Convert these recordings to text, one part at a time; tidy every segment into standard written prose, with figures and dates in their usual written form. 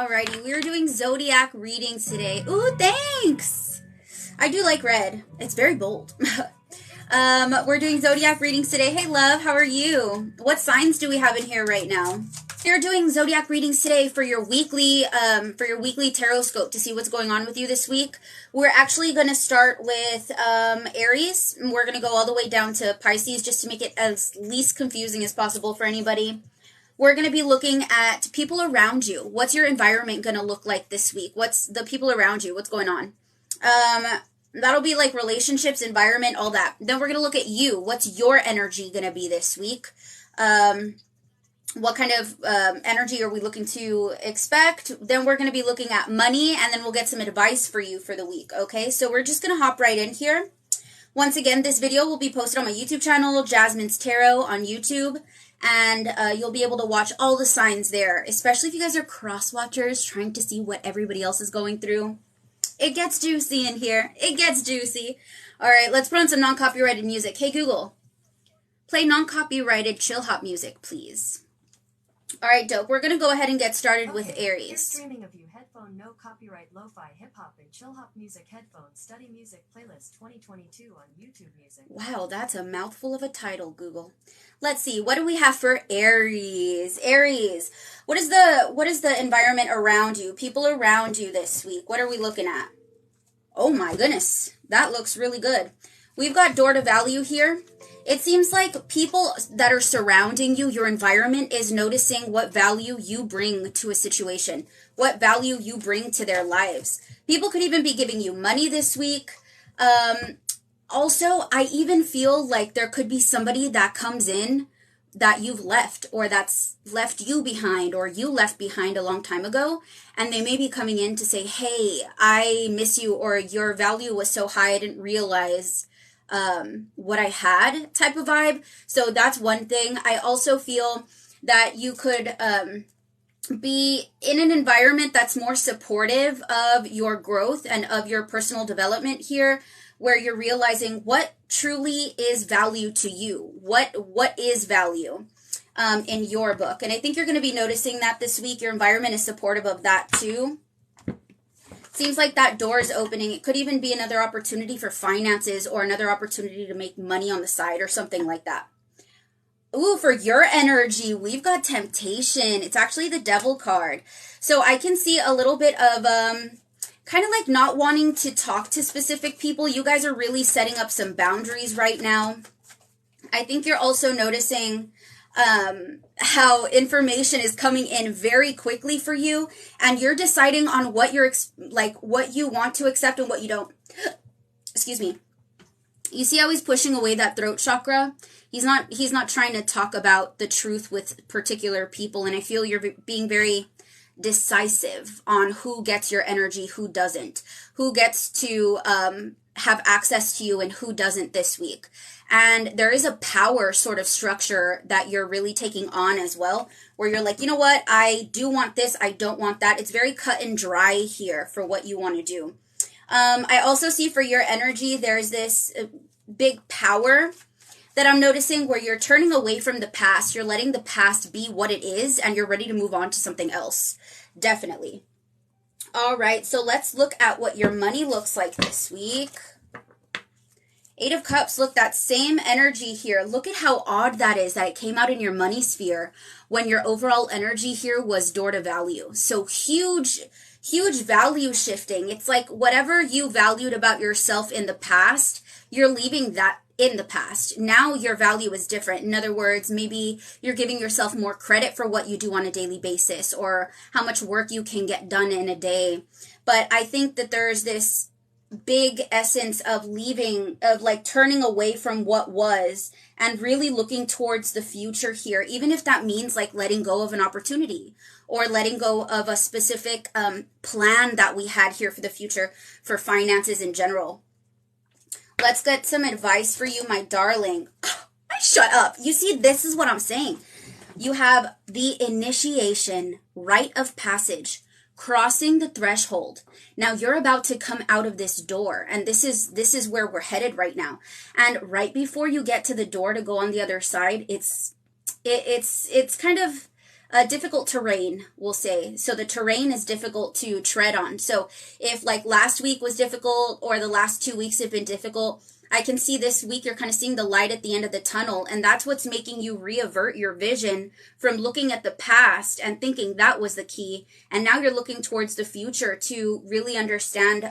Alrighty, we are doing Zodiac readings today. Ooh, thanks! I do like red. It's very bold. We're doing Zodiac readings today. Hey, love, how are you? What signs do we have in here right now? We're doing Zodiac readings today for your weekly tarot scope to see what's going on with you this week. We're actually going to start with Aries, and we're going to go all the way down to Pisces just to make it as least confusing as possible for anybody. We're going to be looking at people around you. What's your environment going to look like this week? What's the people around you? What's going on? That'll be like relationships, environment, all that. Then we're going to look at you. What's your energy going to be this week? What kind of energy are we looking to expect? Then we're going to be looking at money, and then we'll get some advice for you for the week, okay? So we're just going to hop right in here. Once again, this video will be posted on my YouTube channel, Jasmine's Tarot on YouTube, and you'll be able to watch all the signs there, especially if you guys are cross-watchers trying to see what everybody else is going through. It gets juicy in here. It gets juicy. All right, let's put on some non-copyrighted music. Hey, Google, play non-copyrighted chill hop music, please. All right, dope. We're going to go ahead and get started with Aries. Here's streaming of you headphone, no copyright, lo-fi, hip-hop, and chill hop music headphones, study music playlist 2022 on YouTube Music. Wow, that's a mouthful of a title, Google. Let's see. What do we have for Aries? Aries, what is the environment around you? People around you this week. What are we looking at? Oh my goodness. That looks really good. We've got door to value here. It seems like people that are surrounding you, your environment, is noticing what value you bring to a situation, what value you bring to their lives. People could even be giving you money this week. Also, I even feel like there could be somebody that comes in that you've left, or that's left you behind, or you left behind a long time ago, and they may be coming in to say, hey, I miss you, or your value was so high I didn't realize what I had, type of vibe. So that's one thing. I also feel that you could be in an environment that's more supportive of your growth and of your personal development here, where you're realizing what truly is value to you. What is value in your book? And I think you're going to be noticing that this week. Your environment is supportive of that too. Seems like that door is opening. It could even be another opportunity for finances, or another opportunity to make money on the side, or something like that. Ooh, for your energy, we've got temptation. It's actually the devil card. So I can see a little bit of kind of like not wanting to talk to specific people. You guys are really setting up some boundaries right now. I think you're also noticing how information is coming in very quickly for you, and you're deciding on what you're what you want to accept and what you don't. Excuse me. You see how he's pushing away that throat chakra? He's not trying to talk about the truth with particular people, and I feel you're being very decisive on who gets your energy, who doesn't, who gets to have access to you and who doesn't this week. And there is a power sort of structure that you're really taking on as well, where you're like, you know what, I do want this, I don't want that. It's very cut and dry here for what you want to do. I also see for your energy, there's this big power that I'm noticing where you're turning away from the past. You're letting the past be what it is, and you're ready to move on to something else. Definitely. All right, so let's look at what your money looks like this week. 8 of Cups, look, that same energy here. Look at how odd that is, that it came out in your money sphere when your overall energy here was door to value. So huge value shifting. It's like whatever you valued about yourself in the past, you're leaving that in the past. Now your value is different. In other words, maybe you're giving yourself more credit for what you do on a daily basis, or how much work you can get done in a day. But I think that there's this big essence of leaving, of like turning away from what was and really looking towards the future here, even if that means like letting go of an opportunity or letting go of a specific plan that we had here for the future for finances in general. Let's get some advice for you, my darling. Shut up. You see, this is what I'm saying. You have the initiation, rite of passage, crossing the threshold. Now you're about to come out of this door, and this is where we're headed right now. And right before you get to the door to go on the other side, it's kind of difficult terrain, we'll say. So the terrain is difficult to tread on. So if like last week was difficult or the last 2 weeks have been difficult, I can see this week you're kind of seeing the light at the end of the tunnel, and that's what's making you reavert your vision from looking at the past and thinking that was the key, and now you're looking towards the future to really understand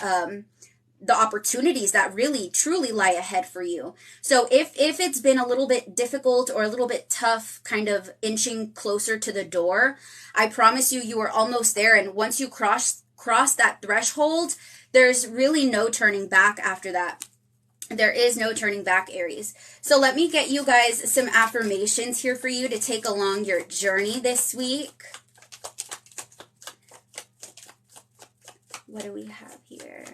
the opportunities that really truly lie ahead for you. So if it's been a little bit difficult or a little bit tough, kind of inching closer to the door, I promise you are almost there, and once you cross that threshold, there's really no turning back after that. There is no turning back, Aries. So let me get you guys some affirmations here for you to take along your journey this week. What do we have here?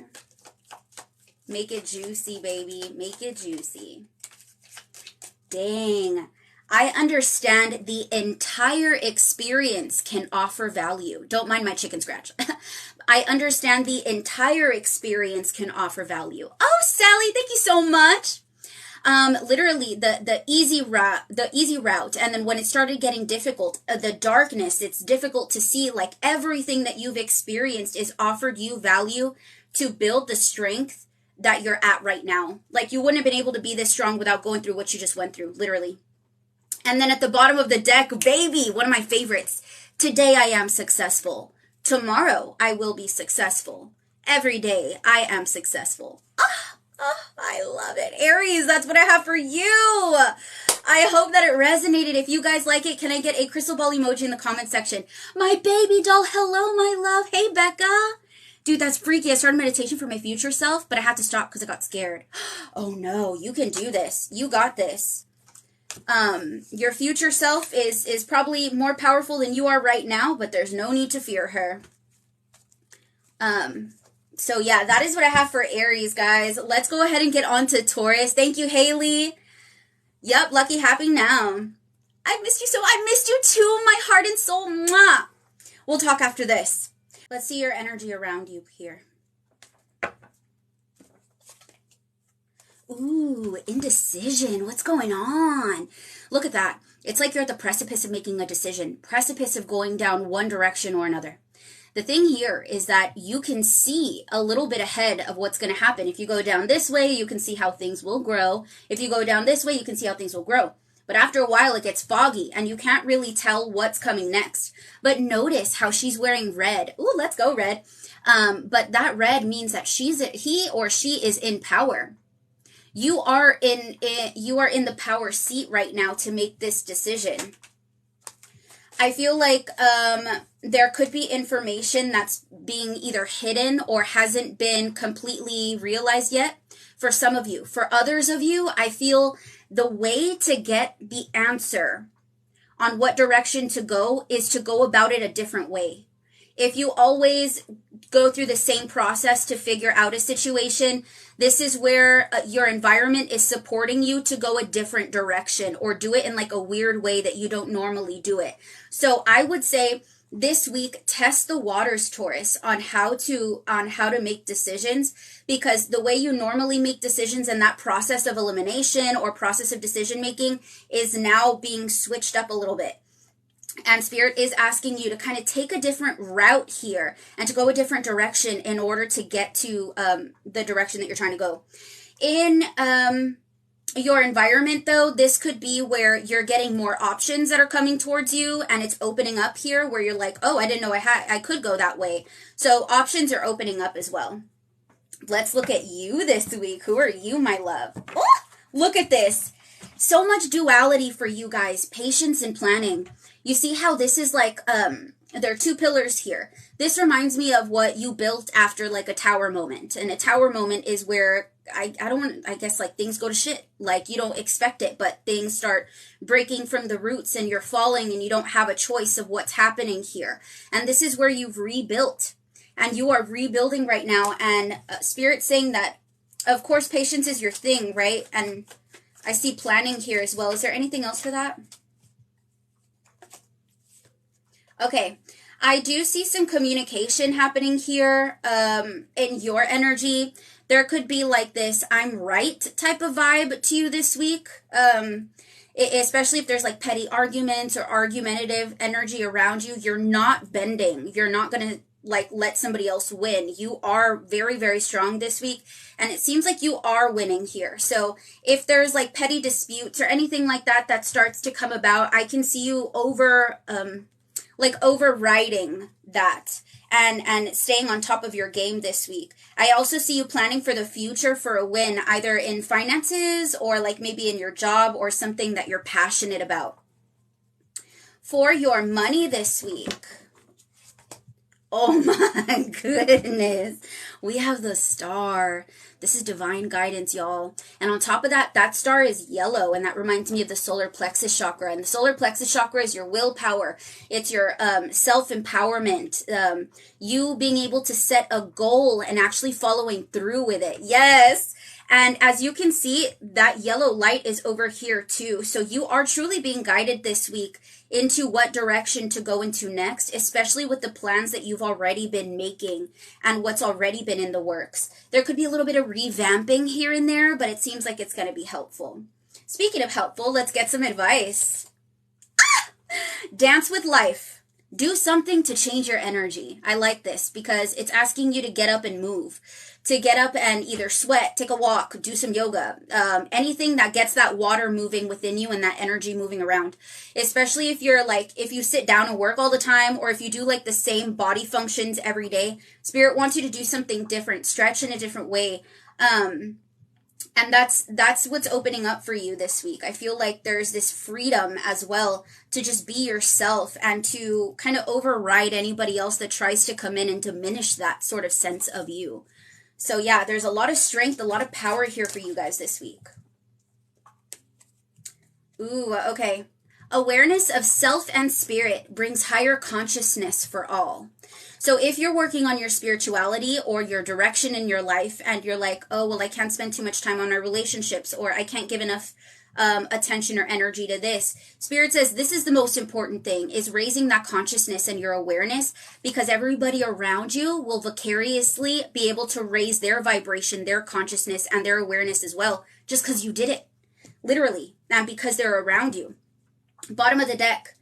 Make it juicy, baby. Make it juicy. Dang. I understand the entire experience can offer value. Don't mind my chicken scratch. I understand the entire experience can offer value. Oh, Sally, thank you so much. Literally the easy route. And then when it started getting difficult, the darkness, it's difficult to see, like everything that you've experienced is offered you value to build the strength that you're at right now. Like you wouldn't have been able to be this strong without going through what you just went through, literally. And then at the bottom of the deck, baby, one of my favorites. Today I am successful. Tomorrow I will be successful. Every day I am successful. I love it. Aries, that's what I have for you. I hope that it resonated. If you guys like it, can I get a crystal ball emoji in the comment section? My baby doll, hello, my love. Hey, Becca. Dude, that's freaky. I started meditation for my future self, but I had to stop because I got scared. Oh no, you can do this. You got this. Your future self is probably more powerful than you are right now, but there's no need to fear her. So yeah, that is what I have for Aries, guys. Let's go ahead and get on to Taurus. Thank you, Haley. Yep, lucky, happy now. I missed you so. I missed you too, my heart and soul. Mwah. We'll talk after this. Let's see your energy around you here. Ooh, indecision. What's going on? Look at that. It's like you're at the precipice of making a decision. Precipice of going down one direction or another. The thing here is that you can see a little bit ahead of what's going to happen. If you go down this way, you can see how things will grow. If you go down this way, you can see how things will grow. But after a while, it gets foggy, and you can't really tell what's coming next. But notice how she's wearing red. Ooh, let's go, red. But that red means that he or she is in power. You are in the power seat right now to make this decision. I feel like there could be information that's being either hidden or hasn't been completely realized yet for some of you. For others of you, I feel the way to get the answer on what direction to go is to go about it a different way. If you always go through the same process to figure out a situation, this is where your environment is supporting you to go a different direction or do it in like a weird way that you don't normally do it. So I would say this week, test the waters, Taurus, on how to make decisions, because the way you normally make decisions and that process of elimination or process of decision making is now being switched up a little bit. And Spirit is asking you to kind of take a different route here and to go a different direction in order to get to the direction that you're trying to go. In your environment, though, this could be where you're getting more options that are coming towards you, and it's opening up here where you're like, oh, I didn't know I could go that way. So options are opening up as well. Let's look at you this week. Who are you, my love? Oh, look at this. So much duality for you guys. Patience and planning. You see how this is like, there are two pillars here. This reminds me of what you built after like a tower moment. And a tower moment is where I guess like things go to shit. Like you don't expect it, but things start breaking from the roots and you're falling and you don't have a choice of what's happening here. And this is where you've rebuilt. And you are rebuilding right now. And Spirit's saying that, of course, patience is your thing, right? And I see planning here as well. Is there anything else for that? Okay, I do see some communication happening here in your energy. There could be like this I'm right type of vibe to you this week. especially if there's like petty arguments or argumentative energy around you, you're not bending. You're not going to like let somebody else win. You are very, very strong this week, and it seems like you are winning here. So if there's like petty disputes or anything like that that starts to come about, I can see you overriding that and staying on top of your game this week. I also see you planning for the future for a win, either in finances or like maybe in your job or something that you're passionate about. For your money this week, oh my goodness, we have the star. This is divine guidance, y'all. And on top of that, that star is yellow, and that reminds me of the solar plexus chakra. And the solar plexus chakra is your willpower. It's your self-empowerment. You being able to set a goal and actually following through with it. Yes. And as you can see, that yellow light is over here too. So you are truly being guided this week into what direction to go into next, especially with the plans that you've already been making and what's already been in the works. There could be a little bit of revamping here and there, but it seems like it's going to be helpful. Speaking of helpful, let's get some advice. Dance with life. Do something to change your energy. I like this because it's asking you to get up and move. To get up and either sweat, take a walk, do some yoga, anything that gets that water moving within you and that energy moving around. Especially if you're like, if you sit down and work all the time, or if you do like the same body functions every day, Spirit wants you to do something different, stretch in a different way. And that's what's opening up for you this week. I feel like there's this freedom as well to just be yourself and to kind of override anybody else that tries to come in and diminish that sort of sense of you. So yeah, there's a lot of strength, a lot of power here for you guys this week. Ooh, okay. Awareness of self and spirit brings higher consciousness for all. So if you're working on your spirituality or your direction in your life and you're like, oh, well, I can't spend too much time on my relationships, or I can't give enough attention or energy to this. Spirit says this is the most important thing, is raising that consciousness and your awareness, because everybody around you will vicariously be able to raise their vibration, their consciousness, and their awareness as well, just because you did it, literally, and because they're around you. Bottom of the deck.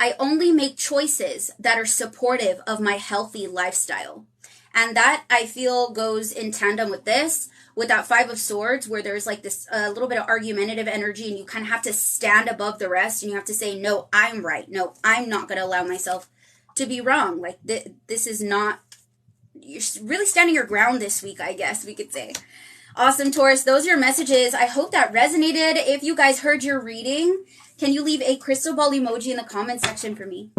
I only make choices that are supportive of my healthy lifestyle. And that, I feel, goes in tandem with this, with that Five of Swords, where there's like this little bit of argumentative energy, and you kind of have to stand above the rest, and you have to say, no, I'm right. No, I'm not going to allow myself to be wrong. Like, this is not, you're really standing your ground this week, I guess we could say. Awesome, Taurus. Those are your messages. I hope that resonated. If you guys heard your reading, can you leave a crystal ball emoji in the comment section for me?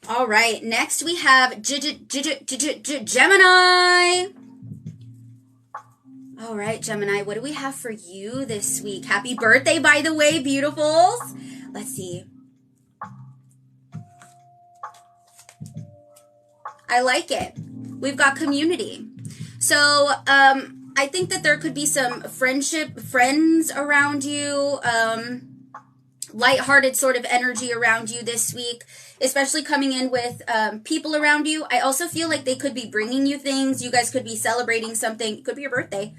All right, next we have Gemini. All right, Gemini, what do we have for you this week? Happy birthday, by the way, beautifuls. Let's see. I like it. We've got community. So, I think that there could be some friends around you, lighthearted sort of energy around you this week, especially coming in with people around you. I also feel like they could be bringing you things. You guys could be celebrating something. It could be your birthday,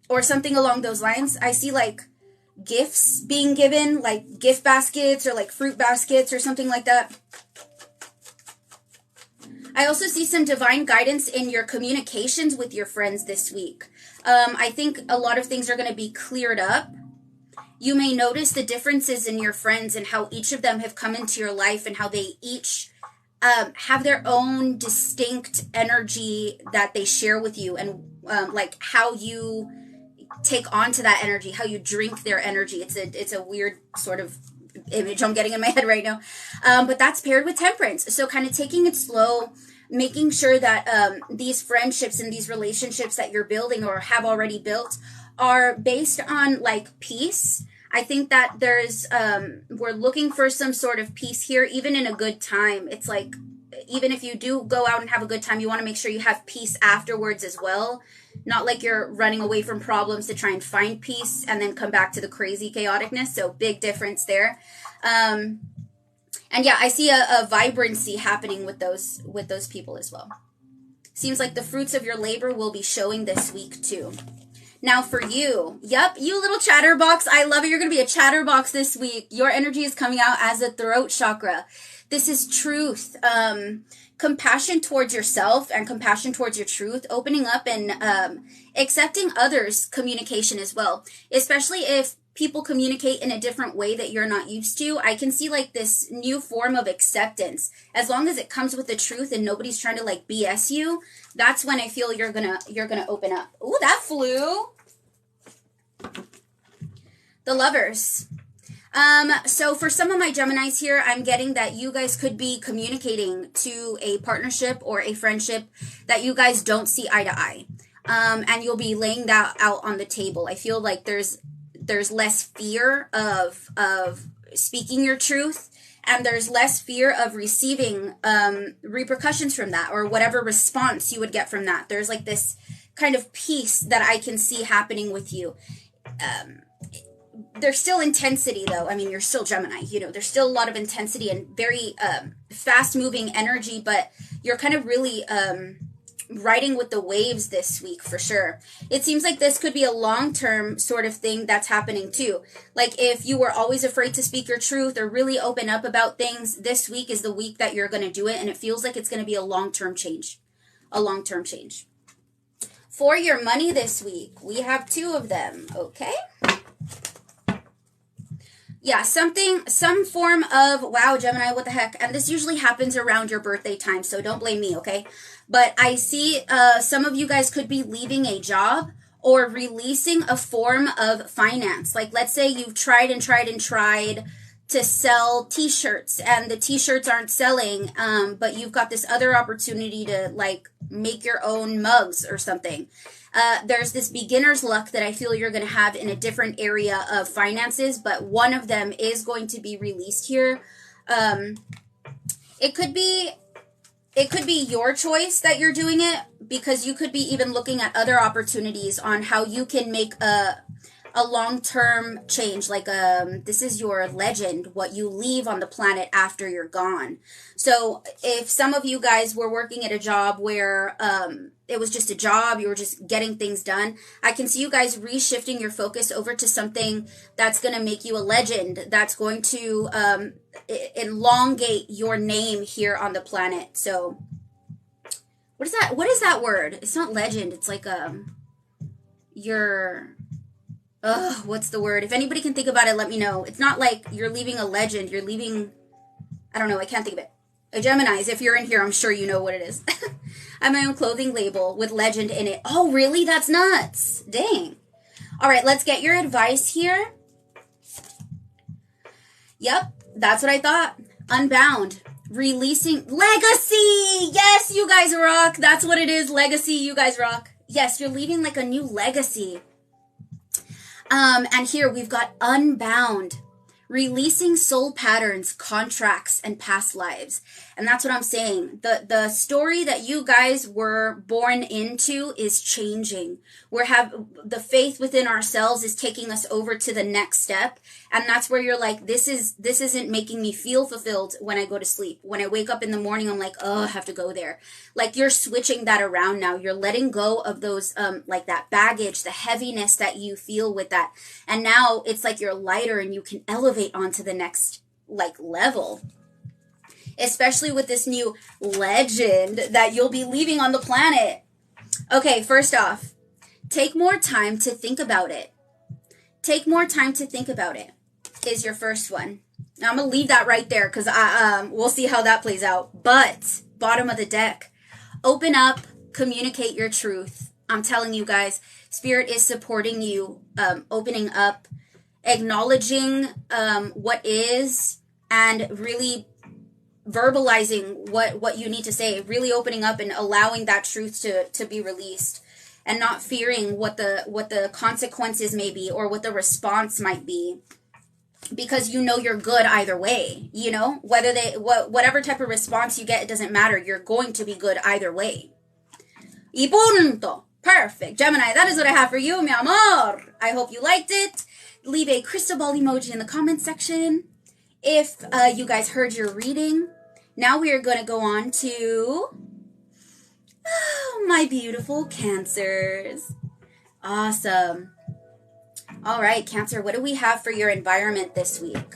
or something along those lines. I see like gifts being given, like gift baskets or like fruit baskets or something like that. I also see some divine guidance in your communications with your friends this week. I think a lot of things are going to be cleared up. You may notice the differences in your friends and how each of them have come into your life and how they each have their own distinct energy that they share with you, and like how you take on to that energy, how you drink their energy. It's a weird sort of image I'm getting in my head right now. But that's paired with temperance. So kind of taking it slow, making sure that these friendships and these relationships that you're building or have already built are based on like peace. I think that there's, we're looking for some sort of peace here, even in a good time. It's like, even if you do go out and have a good time, you want to make sure you have peace afterwards as well. Not like you're running away from problems to try and find peace and then come back to the crazy chaoticness. So big difference there. And yeah, I see a vibrancy happening with those people as well. Seems like the fruits of your labor will be showing this week too. Now for you, yep, you little chatterbox. I love it. You're going to be a chatterbox this week. Your energy is coming out as a throat chakra. This is truth, compassion towards yourself and compassion towards your truth, opening up and accepting others' communication as well, especially if people communicate in a different way that you're not used to. I can see like this new form of acceptance. As long as it comes with the truth and nobody's trying to like BS you, that's when I feel you're gonna open up. Ooh, that flew. The Lovers. So for some of my Geminis here, I'm getting that you guys could be communicating to a partnership or a friendship that you guys don't see eye to eye. And you'll be laying that out on the table. I feel like there's less fear of speaking your truth, and there's less fear of receiving repercussions from that or whatever response you would get from that. There's like this kind of peace that I can see happening with you. There's still intensity though. I mean, you're still Gemini, you know, there's still a lot of intensity and very fast moving energy, but you're kind of really riding with the waves this week for sure. It seems like this could be a long-term sort of thing that's happening too. Like if you were always afraid to speak your truth or really open up about things, this week is the week that you're going to do it, and it feels like it's going to be a long-term change. A long-term change. For your money this week, we have 2 of them, okay? Yeah, some form of, wow, Gemini, what the heck? And this usually happens around your birthday time, so don't blame me, okay? But I see some of you guys could be leaving a job or releasing a form of finance. Like, let's say you've tried and tried and tried to sell t-shirts and the t-shirts aren't selling, but you've got this other opportunity to, like, make your own mugs or something. There's this beginner's luck that I feel you're going to have in a different area of finances, but one of them is going to be released here. It could be your choice that you're doing it, because you could be even looking at other opportunities on how you can make a long-term change. Like, this is your legend, what you leave on the planet after you're gone. So if some of you guys were working at a job where it was just a job, you were just getting things done, I can see you guys reshifting your focus over to something that's going to make you a legend, that's going to elongate your name here on the planet. So what is that? What is that word? It's not legend. It's like what's the word? If anybody can think about it, let me know. It's not like you're leaving a legend. You're leaving, I don't know. I can't think of it. A Geminis, if you're in here, I'm sure you know what it is. I have my own clothing label with legend in it. Oh, really? That's nuts. Dang. All right, let's get your advice here. Yep, that's what I thought. Unbound. Releasing. Legacy! Yes, you guys rock. That's what it is. Legacy, you guys rock. Yes, you're leaving like a new legacy. And here we've got unbound, releasing soul patterns, contracts, and past lives. And that's what I'm saying. The story that you guys were born into is changing. The faith within ourselves is taking us over to the next step. And that's where you're like, this isn't making me feel fulfilled when I go to sleep. When I wake up in the morning, I'm like, oh, I have to go there. Like, you're switching that around now. You're letting go of those, like that baggage, the heaviness that you feel with that. And now it's like you're lighter and you can elevate onto the next, like, level. Especially with this new legend that you'll be leaving on the planet. Okay, first off, take more time to think about it. Take more time to think about it is your first one. Now, I'm going to leave that right there because we'll see how that plays out. But, bottom of the deck, open up, communicate your truth. I'm telling you guys, Spirit is supporting you, opening up, acknowledging what is, and really verbalizing what you need to say, really opening up and allowing that truth to be released, and not fearing what the consequences may be or what the response might be, because you know you're good either way. You know, whatever type of response you get, it doesn't matter. You're going to be good either way. Y punto. Perfect. Gemini, that is what I have for you, mi amor. I hope you liked it. Leave a crystal ball emoji in the comment section if you guys heard your reading. Now we are going to go on to my beautiful Cancers. Awesome. All right, Cancer, what do we have for your environment this week?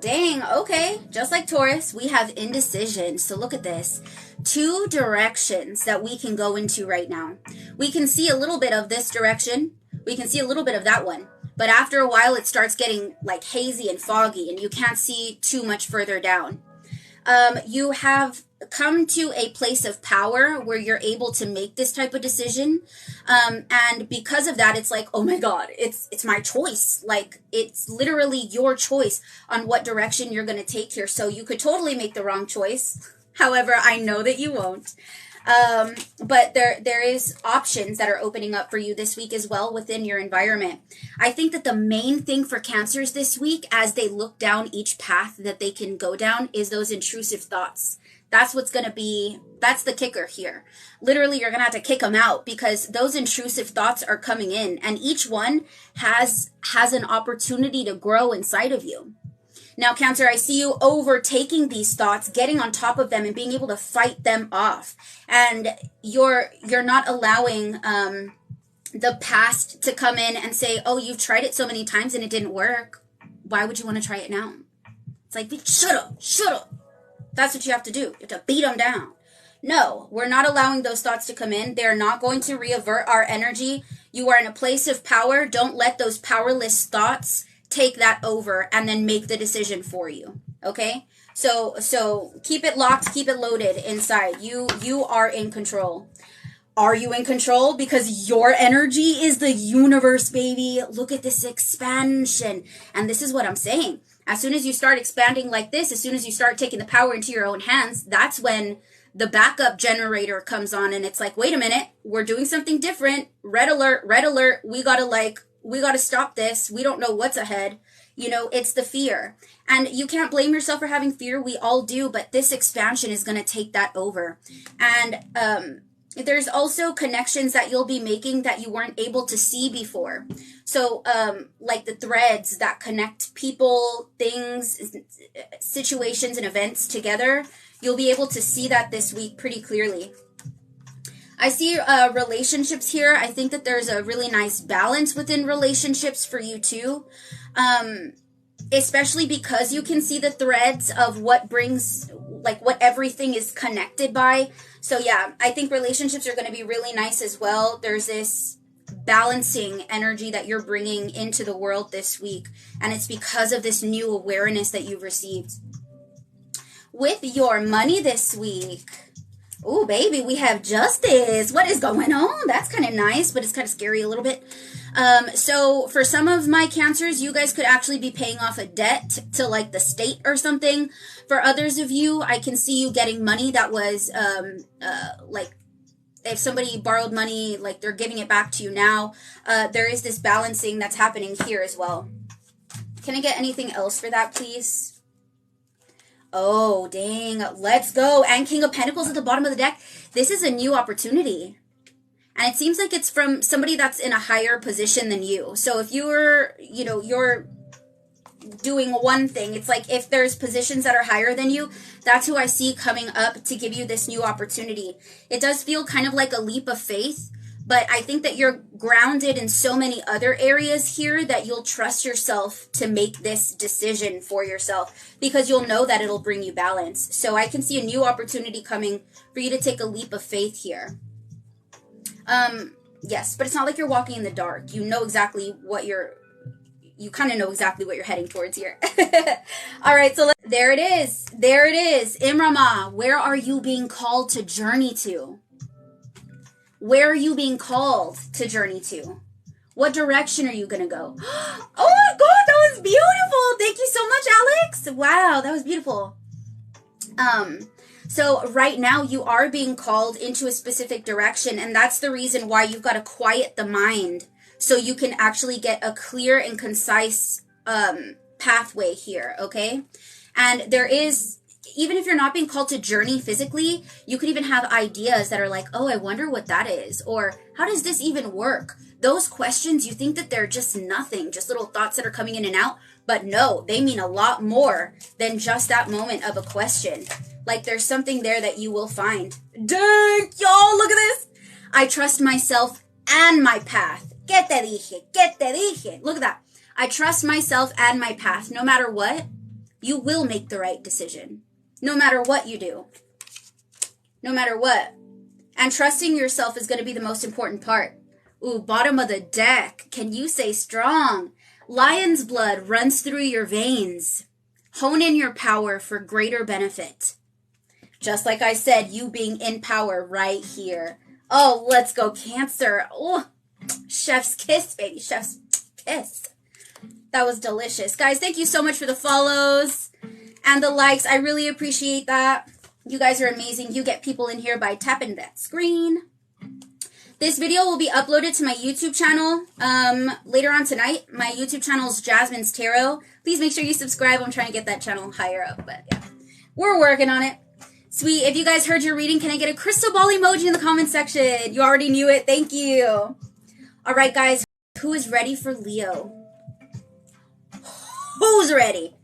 Dang, okay. Just like Taurus, we have indecision. So look at this. 2 directions that we can go into right now. We can see a little bit of this direction. We can see a little bit of that one. But after a while, it starts getting like hazy and foggy, and you can't see too much further down. You have come to a place of power where you're able to make this type of decision. And because of that, it's like, oh my God, it's my choice. Like, it's literally your choice on what direction you're going to take here. So you could totally make the wrong choice. However, I know that you won't. But there is options that are opening up for you this week as well within your environment. I think that the main thing for Cancers this week, as they look down each path that they can go down, is those intrusive thoughts. That's what's going to be, that's the kicker here. Literally, you're going to have to kick them out because those intrusive thoughts are coming in, and each one has an opportunity to grow inside of you. Now, Cancer, I see you overtaking these thoughts, getting on top of them and being able to fight them off. And you're not allowing the past to come in and say, oh, you've tried it so many times and it didn't work. Why would you want to try it now? It's like, shut up. That's what you have to do. You have to beat them down. No, we're not allowing those thoughts to come in. They're not going to reavert our energy. You are in a place of power. Don't let those powerless thoughts take that over and then make the decision for you. Okay? So keep it locked, keep it loaded inside. You are in control. Are you in control? Because your energy is the universe, baby. Look at this expansion. And this is what I'm saying. As soon as you start expanding like this, as soon as you start taking the power into your own hands, that's when the backup generator comes on and it's like, wait a minute, we're doing something different. Red alert. We gotta stop this. We don't know what's ahead. You know, it's the fear. And you can't blame yourself for having fear. We all do, but this expansion is going to take that over. And there's also connections that you'll be making that you weren't able to see before. So, like the threads that connect people, things, situations, and events together, you'll be able to see that this week pretty clearly. I see relationships here. I think that there's a really nice balance within relationships for you too. Especially because you can see the threads of what brings, like what everything is connected by. So yeah, I think relationships are going to be really nice as well. There's this balancing energy that you're bringing into the world this week. And it's because of this new awareness that you've received. With your money this week, oh, baby, we have justice. What is going on? That's kind of nice, but it's kind of scary a little bit. So for some of my Cancers, you guys could actually be paying off a debt to like the state or something. For others of you, I can see you getting money that was like if somebody borrowed money, like they're giving it back to you now. There is this balancing that's happening here as well. Can I get anything else for that, please? Oh, dang. Let's go. And King of Pentacles at the bottom of the deck. This is a new opportunity. And it seems like it's from somebody that's in a higher position than you. So if you're doing one thing, it's like if there's positions that are higher than you, that's who I see coming up to give you this new opportunity. It does feel kind of like a leap of faith, but I think that you're grounded in so many other areas here that you'll trust yourself to make this decision for yourself because you'll know that it'll bring you balance. So I can see a new opportunity coming for you to take a leap of faith here. Yes, but it's not like you're walking in the dark. You know exactly what you kind of know exactly what you're heading towards here. All right, so there it is. There it is. Imrama, where are you being called to journey to? Where are you being called to journey to? What direction are you going to go? Oh my God, that was beautiful. Thank you so much, Alex. Wow, that was beautiful. So right now you are being called into a specific direction, and that's the reason why you've got to quiet the mind so you can actually get a clear and concise pathway here, okay? And there is, even if you're not being called to journey physically, you could even have ideas that are like, oh, I wonder what that is, or how does this even work? Those questions, you think that they're just nothing, just little thoughts that are coming in and out, but no, they mean a lot more than just that moment of a question. Like there's something there that you will find. Dang, y'all, look at this. I trust myself and my path. ¿Qué te dije? ¿Qué te dije? Look at that. I trust myself and my path. No matter what, you will make the right decision. No matter what you do. No matter what. And trusting yourself is going to be the most important part. Ooh, bottom of the deck. Can you say strong? Lion's blood runs through your veins. Hone in your power for greater benefit. Just like I said, you being in power right here. Oh, let's go, Cancer. Oh, chef's kiss, baby. Chef's kiss. That was delicious. Guys, thank you so much for the follows and the likes. I really appreciate that. You guys are amazing. You get people in here by tapping that screen. This video will be uploaded to my YouTube channel later on tonight. My YouTube channel is Jasmine's Tarot. Please make sure you subscribe. I'm trying to get that channel higher up, but yeah, we're working on it. Sweet. If you guys heard your reading, can I get a crystal ball emoji in the comment section? You already knew it. Thank you. All right, guys. Who is ready for Leo? Who's ready?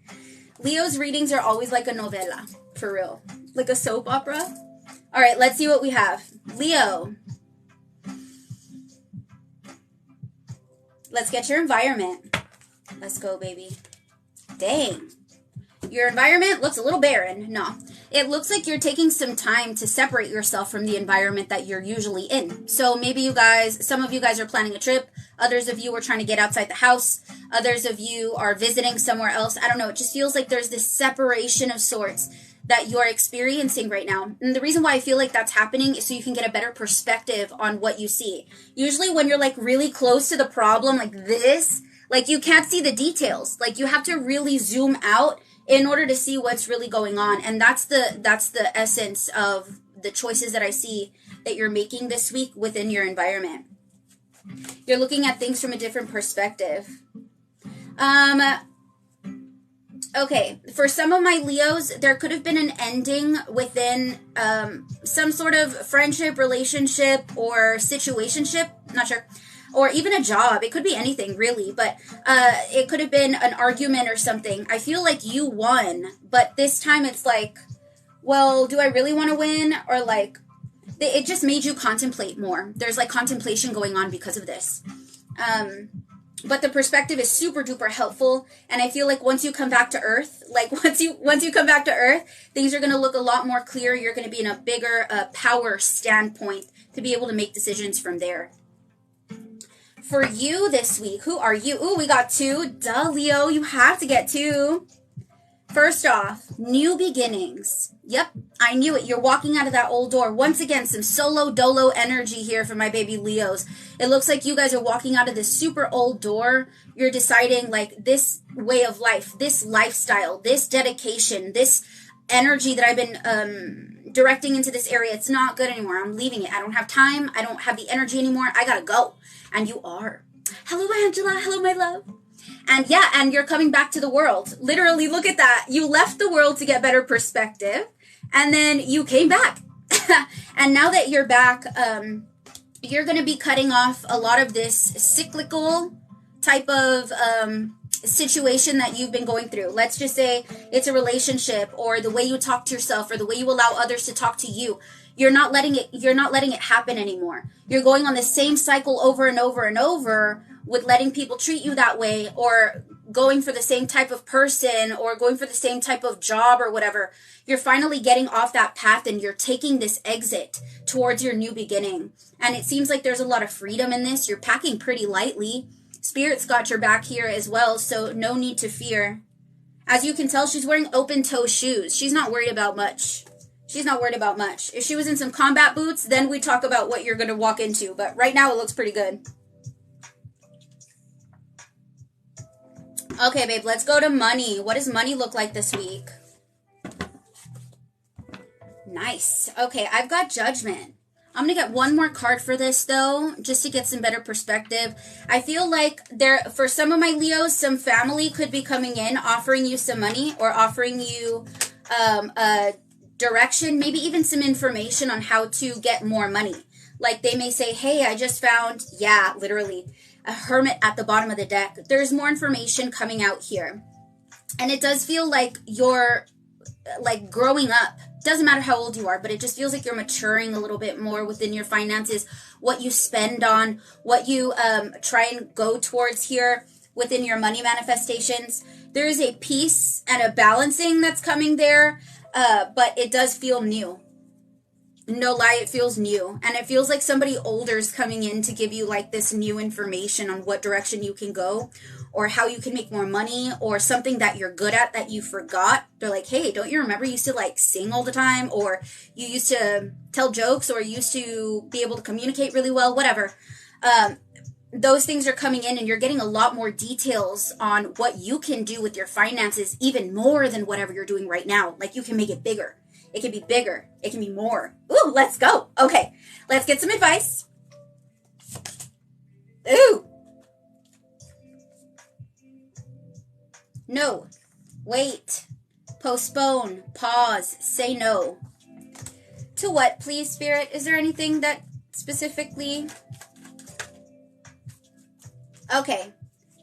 Leo's readings are always like a novela, for real. Like a soap opera. All right, let's see what we have. Leo. Let's get your environment. Let's go, baby. Dang. Your environment looks a little barren. No. It looks like you're taking some time to separate yourself from the environment that you're usually in. So maybe you guys, some of you guys are planning a trip. Others of you are trying to get outside the house. Others of you are visiting somewhere else. I don't know. It just feels like there's this separation of sorts that you're experiencing right now. And the reason why I feel like that's happening is so you can get a better perspective on what you see. Usually when you're like really close to the problem like this, like you can't see the details. Like you have to really zoom out in order to see what's really going on. And that's the essence of the choices that I see that you're making this week within your environment. You're looking at things from a different perspective. Okay, for some of my Leos, there could have been an ending within some sort of friendship, relationship, or situationship, not sure, or even a job. It could be anything, really, but it could have been an argument or something. I feel like you won, but this time it's like, well, do I really want to win? Or like, it just made you contemplate more. There's like contemplation going on because of this. But the perspective is super duper helpful. And I feel like once you come back to earth, like once you come back to earth, things are going to look a lot more clear. You're going to be in a bigger power standpoint to be able to make decisions from there. For you this week, who are you? Ooh, we got two. Duh, Leo, you have to get two. First off, new beginnings. Yep, I knew it. You're walking out of that old door. Once again, some solo dolo energy here for my baby Leos. It looks like you guys are walking out of this super old door. You're deciding like this way of life, this lifestyle, this dedication, this energy that I've been directing into this area. It's not good anymore. I'm leaving it. I don't have time. I don't have the energy anymore. I gotta go. And you are. Hello, Angela. Hello, my love. And yeah, and you're coming back to the world. Literally, look at that. You left the world to get better perspective, and then you came back. And now that you're back, you're going to be cutting off a lot of this cyclical type of situation that you've been going through. Let's just say it's a relationship, or the way you talk to yourself, or the way you allow others to talk to you. You're not letting it happen anymore. You're going on the same cycle over and over and over with letting people treat you that way, or going for the same type of person, or going for the same type of job or whatever. You're finally getting off that path, and you're taking this exit towards your new beginning. And it seems like there's a lot of freedom in this. You're packing pretty lightly. Spirit's got your back here as well, so no need to fear. As you can tell, she's wearing open-toe shoes. She's not worried about much. She's not worried about much. If she was in some combat boots, then we talk about what you're going to walk into. But right now, it looks pretty good. Okay, babe, let's go to money. What does money look like this week? Nice. Okay, I've got Judgment. I'm going to get one more card for this, though, just to get some better perspective. I feel like for some of my Leos, some family could be coming in, offering you some money, or offering you a direction, maybe even some information on how to get more money. Like they may say, hey, I just found, yeah, literally, a hermit at the bottom of the deck. There's more information coming out here. And it does feel like you're like growing up doesn't matter how old you are, but it just feels like you're maturing a little bit more within your finances, what you spend on, what you try and go towards here within your money manifestations. There is a peace and a balancing that's coming there, but it does feel new. No lie, it feels new. And it feels like somebody older is coming in to give you like this new information on what direction you can go or how you can make more money or something that you're good at that you forgot. They're like, hey, don't you remember you used to like sing all the time, or you used to tell jokes, or you used to be able to communicate really well, whatever. Those things are coming in, and you're getting a lot more details on what you can do with your finances, even more than whatever you're doing right now. Like you can make it bigger. It can be bigger. It can be more. Ooh, let's go. Okay, let's get some advice. Ooh. No. Wait. Postpone. Pause. Say no. To what, please, Spirit? Is there anything that specifically... Okay,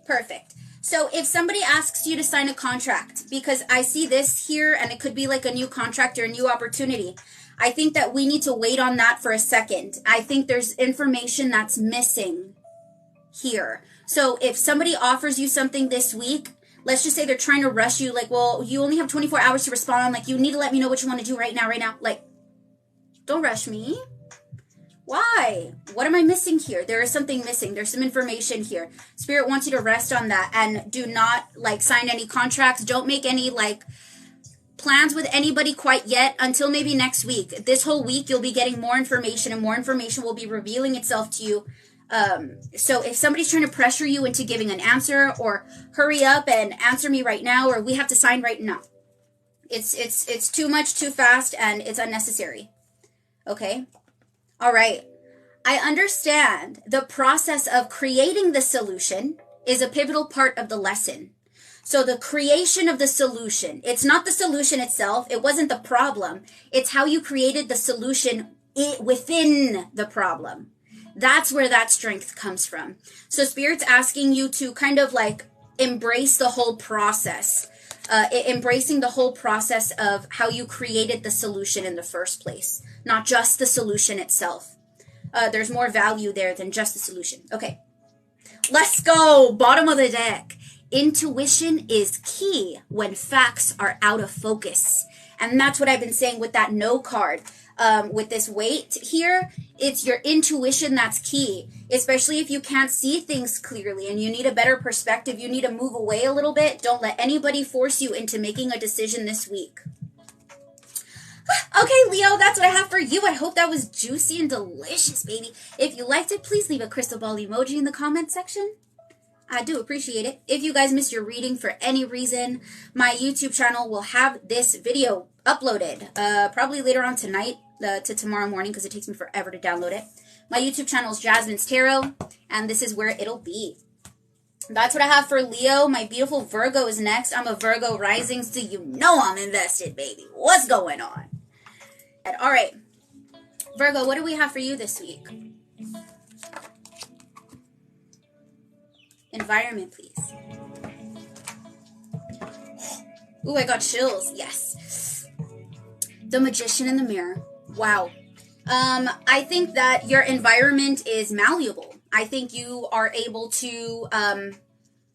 perfect. So if somebody asks you to sign a contract, because I see this here and it could be like a new contract or a new opportunity, I think that we need to wait on that for a second. I think there's information that's missing here. So if somebody offers you something this week, let's just say they're trying to rush you, like, well, you only have 24 hours to respond. Like, you need to let me know what you want to do right now. Like, don't rush me. Why? What am I missing here? There is something missing. There's some information here. Spirit wants you to rest on that and do not like sign any contracts. Don't make any like plans with anybody quite yet until maybe next week. This whole week you'll be getting more information, and more information will be revealing itself to you. So if somebody's trying to pressure you into giving an answer, or hurry up and answer me right now, or we have to sign right now. It's too much, too fast, and it's unnecessary. Okay? All right, I understand the process of creating the solution is a pivotal part of the lesson. So the creation of the solution, it's not the solution itself. It wasn't the problem. It's how you created the solution within the problem. That's where that strength comes from. So Spirit's asking you to kind of like embrace the whole process, embracing the whole process of how you created the solution in the first place, not just the solution itself. There's more value there than just the solution. Okay, let's go. Bottom of the deck. Intuition is key when facts are out of focus. And that's what I've been saying with that no card. With this weight here, it's your intuition that's key, especially if you can't see things clearly and you need a better perspective. You need to move away a little bit. Don't let anybody force you into making a decision this week. Okay, Leo, that's what I have for you. I hope that was juicy and delicious, baby. If you liked it, please leave a crystal ball emoji in the comment section. I do appreciate it. If you guys missed your reading for any reason, my YouTube channel will have this video uploaded probably later on tonight to tomorrow morning, because it takes me forever to download it. My YouTube channel is Jasmine's Tarot, and this is where it'll be. That's what I have for Leo. My beautiful Virgo is next. I'm a Virgo rising, so you know I'm invested, baby. What's going on? All right. Virgo, what do we have for you this week? Environment, please. Ooh, I got chills. Yes. The Magician in the Mirror. Wow. I think that your environment is malleable. I think you are able to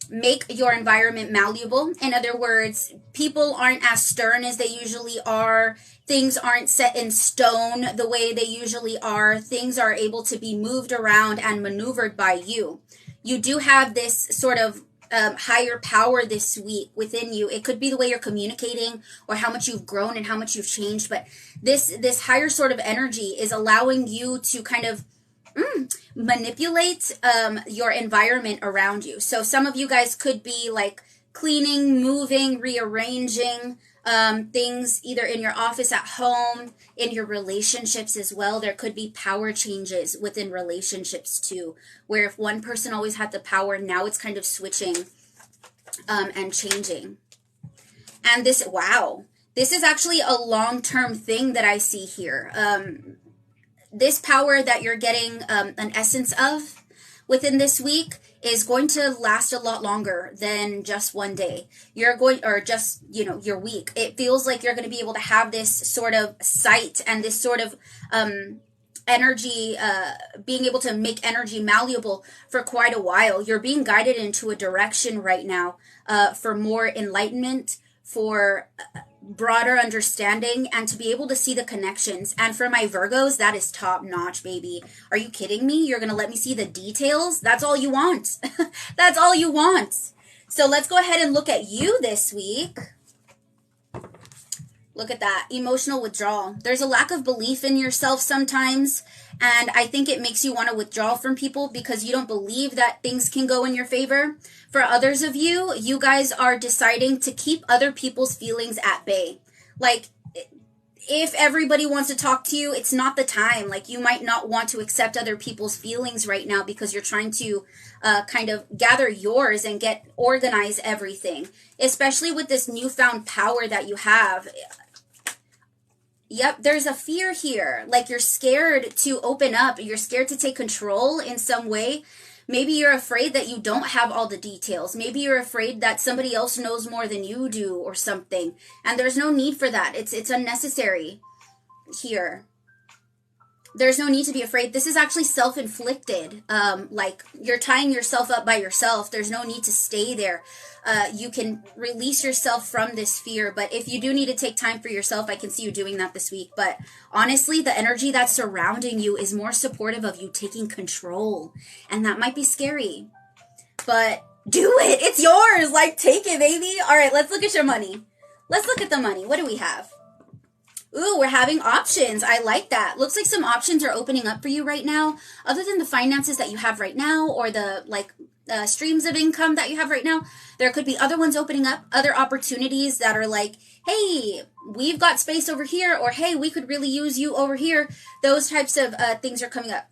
make your environment malleable. In other words, people aren't as stern as they usually are. Things aren't set in stone the way they usually are. Things are able to be moved around and maneuvered by you. You do have this sort of higher power this week within you. It could be the way you're communicating or how much you've grown and how much you've changed. But this higher sort of energy is allowing you to kind of manipulate your environment around you. So some of you guys could be like cleaning, moving, rearranging things either in your office, at home, in your relationships as well. There could be power changes within relationships too, where if one person always had the power, now it's kind of switching and changing. And this, wow, this is actually a long-term thing that I see here. This power that you're getting an essence of within this week is going to last a lot longer than just one day. You're going, or just, your week. It feels like you're going to be able to have this sort of sight and this sort of energy, being able to make energy malleable for quite a while. You're being guided into a direction right now for more enlightenment, for broader understanding, and to be able to see the connections. And for my Virgos, that is top notch, baby. Are you kidding me? You're going to let me see the details? That's all you want. That's all you want. So let's go ahead and look at you this week. Look at that. Emotional withdrawal. There's a lack of belief in yourself sometimes. And I think it makes you want to withdraw from people because you don't believe that things can go in your favor. For others of you, you guys are deciding to keep other people's feelings at bay. Like, if everybody wants to talk to you, it's not the time. Like, you might not want to accept other people's feelings right now because you're trying to kind of gather yours and organize everything. Especially with this newfound power that you have. Yep, there's a fear here. Like, you're scared to open up. You're scared to take control in some way. Maybe you're afraid that you don't have all the details. Maybe you're afraid that somebody else knows more than you do or something. And there's no need for that. It's unnecessary here. There's no need to be afraid. This is actually self-inflicted. Like, you're tying yourself up by yourself. There's no need to stay there. You can release yourself from this fear. But if you do need to take time for yourself, I can see you doing that this week. But honestly, the energy that's surrounding you is more supportive of you taking control. And that might be scary. But do it. It's yours. Like, take it, baby. All right, let's look at your money. Let's look at the money. What do we have? Ooh, we're having options. I like that. Looks like some options are opening up for you right now. Other than the finances that you have right now or the streams of income that you have right now, there could be other ones opening up, other opportunities that are like, hey, we've got space over here, or hey, we could really use you over here. Those types of things are coming up.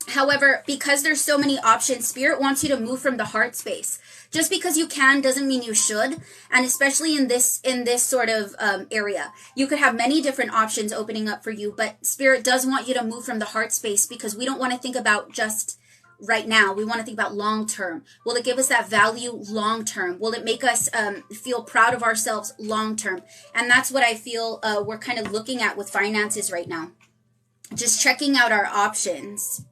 However, because there's so many options, Spirit wants you to move from the heart space. Just because you can doesn't mean you should. And especially in this sort of area, you could have many different options opening up for you. But Spirit does want you to move from the heart space because we don't want to think about just right now. We want to think about long term. Will it give us that value long term? Will it make us feel proud of ourselves long term? And that's what I feel we're kind of looking at with finances right now. Just checking out our options.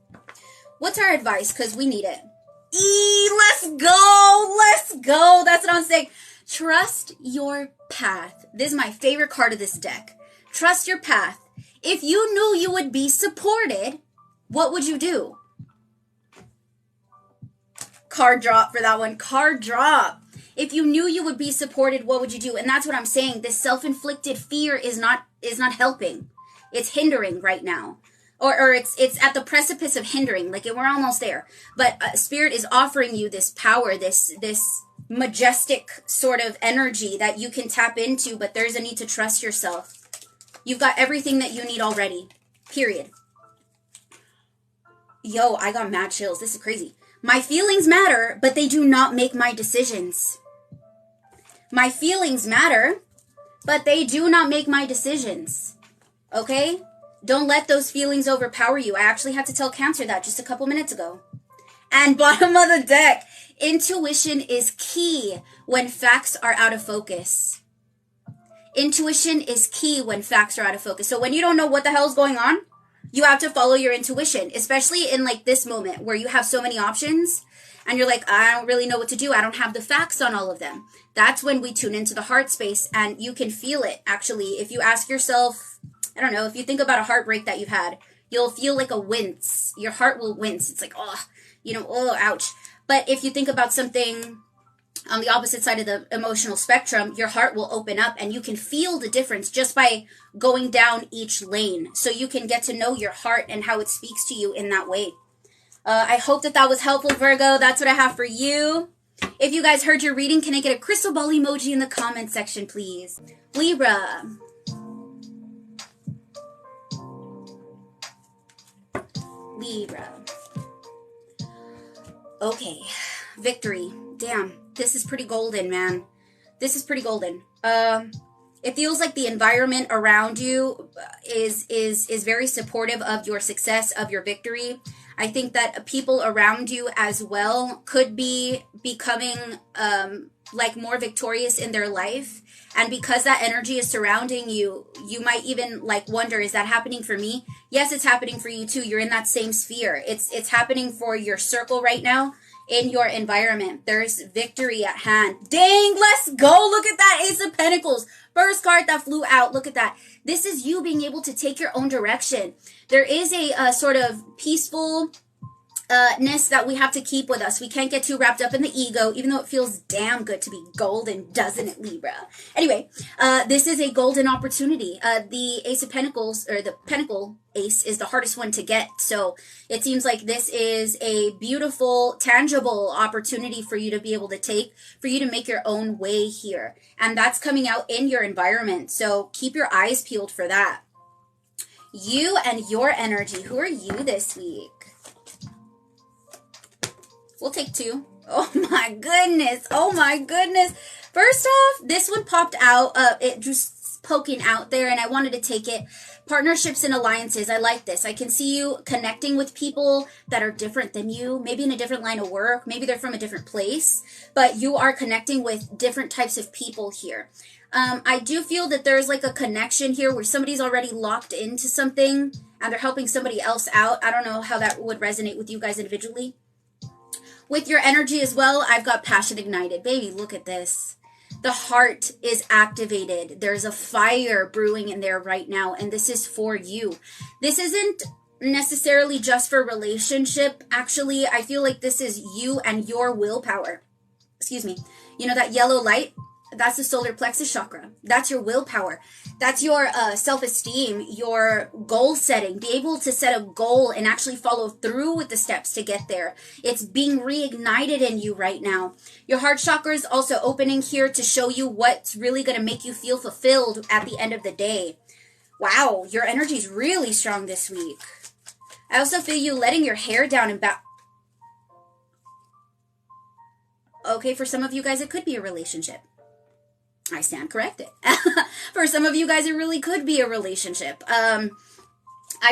What's our advice? Because we need it. Let's go. Let's go. That's what I'm saying. Trust your path. This is my favorite card of this deck. Trust your path. If you knew you would be supported, what would you do? Card drop for that one. Card drop. If you knew you would be supported, what would you do? And that's what I'm saying. This self-inflicted fear is not helping. It's hindering right now. Or it's at the precipice of hindering. Like, we're almost there. But Spirit is offering you this power, this majestic sort of energy that you can tap into, but there's a need to trust yourself. You've got everything that you need already. Period. Yo, I got mad chills. This is crazy. My feelings matter, but they do not make my decisions. My feelings matter, but they do not make my decisions. Okay? Don't let those feelings overpower you. I actually had to tell Cancer that just a couple minutes ago. And bottom of the deck, intuition is key when facts are out of focus. Intuition is key when facts are out of focus. So when you don't know what the hell is going on, you have to follow your intuition, especially in like this moment where you have so many options and you're like, I don't really know what to do. I don't have the facts on all of them. That's when we tune into the heart space, and you can feel it. Actually, if you ask yourself, I don't know, if you think about a heartbreak that you've had, you'll feel like a wince. Your heart will wince. It's like, oh, oh, ouch. But if you think about something on the opposite side of the emotional spectrum, your heart will open up and you can feel the difference just by going down each lane. So you can get to know your heart and how it speaks to you in that way. I hope that was helpful, Virgo. That's what I have for you. If you guys heard your reading, can I get a crystal ball emoji in the comment section, please? Libra. Libra. Okay. Victory. Damn. This is pretty golden, man. This is pretty golden. It feels like the environment around you is very supportive of your success, of your victory. I think that people around you as well could be becoming like more victorious in their life. And because that energy is surrounding you, you might even like wonder, is that happening for me? Yes, it's happening for you too. You're in that same sphere. It's happening for your circle right now, in your environment. There's victory at hand. Dang, let's go. Look at that Ace of Pentacles. First card that flew out. Look at that. This is you being able to take your own direction. There is a sort of peaceful ness that we have to keep with us. We can't get too wrapped up in the ego, even though it feels damn good to be golden, doesn't it, Libra? Anyway, this is a golden opportunity. The Ace of Pentacles, or the Pentacle Ace, is the hardest one to get. So it seems like this is a beautiful, tangible opportunity for you to be able to take, for you to make your own way here. And that's coming out in your environment. So keep your eyes peeled for that. You and your energy. Who are you this week? We'll take two. Oh my goodness. Oh my goodness. First off, this one popped out. It just poking out there, and I wanted to take it. Partnerships and alliances. I like this. I can see you connecting with people that are different than you, maybe in a different line of work. Maybe they're from a different place, but you are connecting with different types of people here. I do feel that there's like a connection here where somebody's already locked into something and they're helping somebody else out. I don't know how that would resonate with you guys individually. With your energy as well, I've got passion ignited. Baby, look at this. The heart is activated. There's a fire brewing in there right now, and this is for you. This isn't necessarily just for relationship. Actually, I feel like this is you and your willpower. Excuse me. You know that yellow light? That's the solar plexus chakra. That's your willpower. That's your self-esteem, your goal setting. Be able to set a goal and actually follow through with the steps to get there. It's being reignited in you right now. Your heart chakra is also opening here to show you what's really going to make you feel fulfilled at the end of the day. Wow, your energy is really strong this week. I also feel you letting your hair down and back. Okay, for some of you guys, it could be a relationship. I stand corrected. For some of you guys, it really could be a relationship. I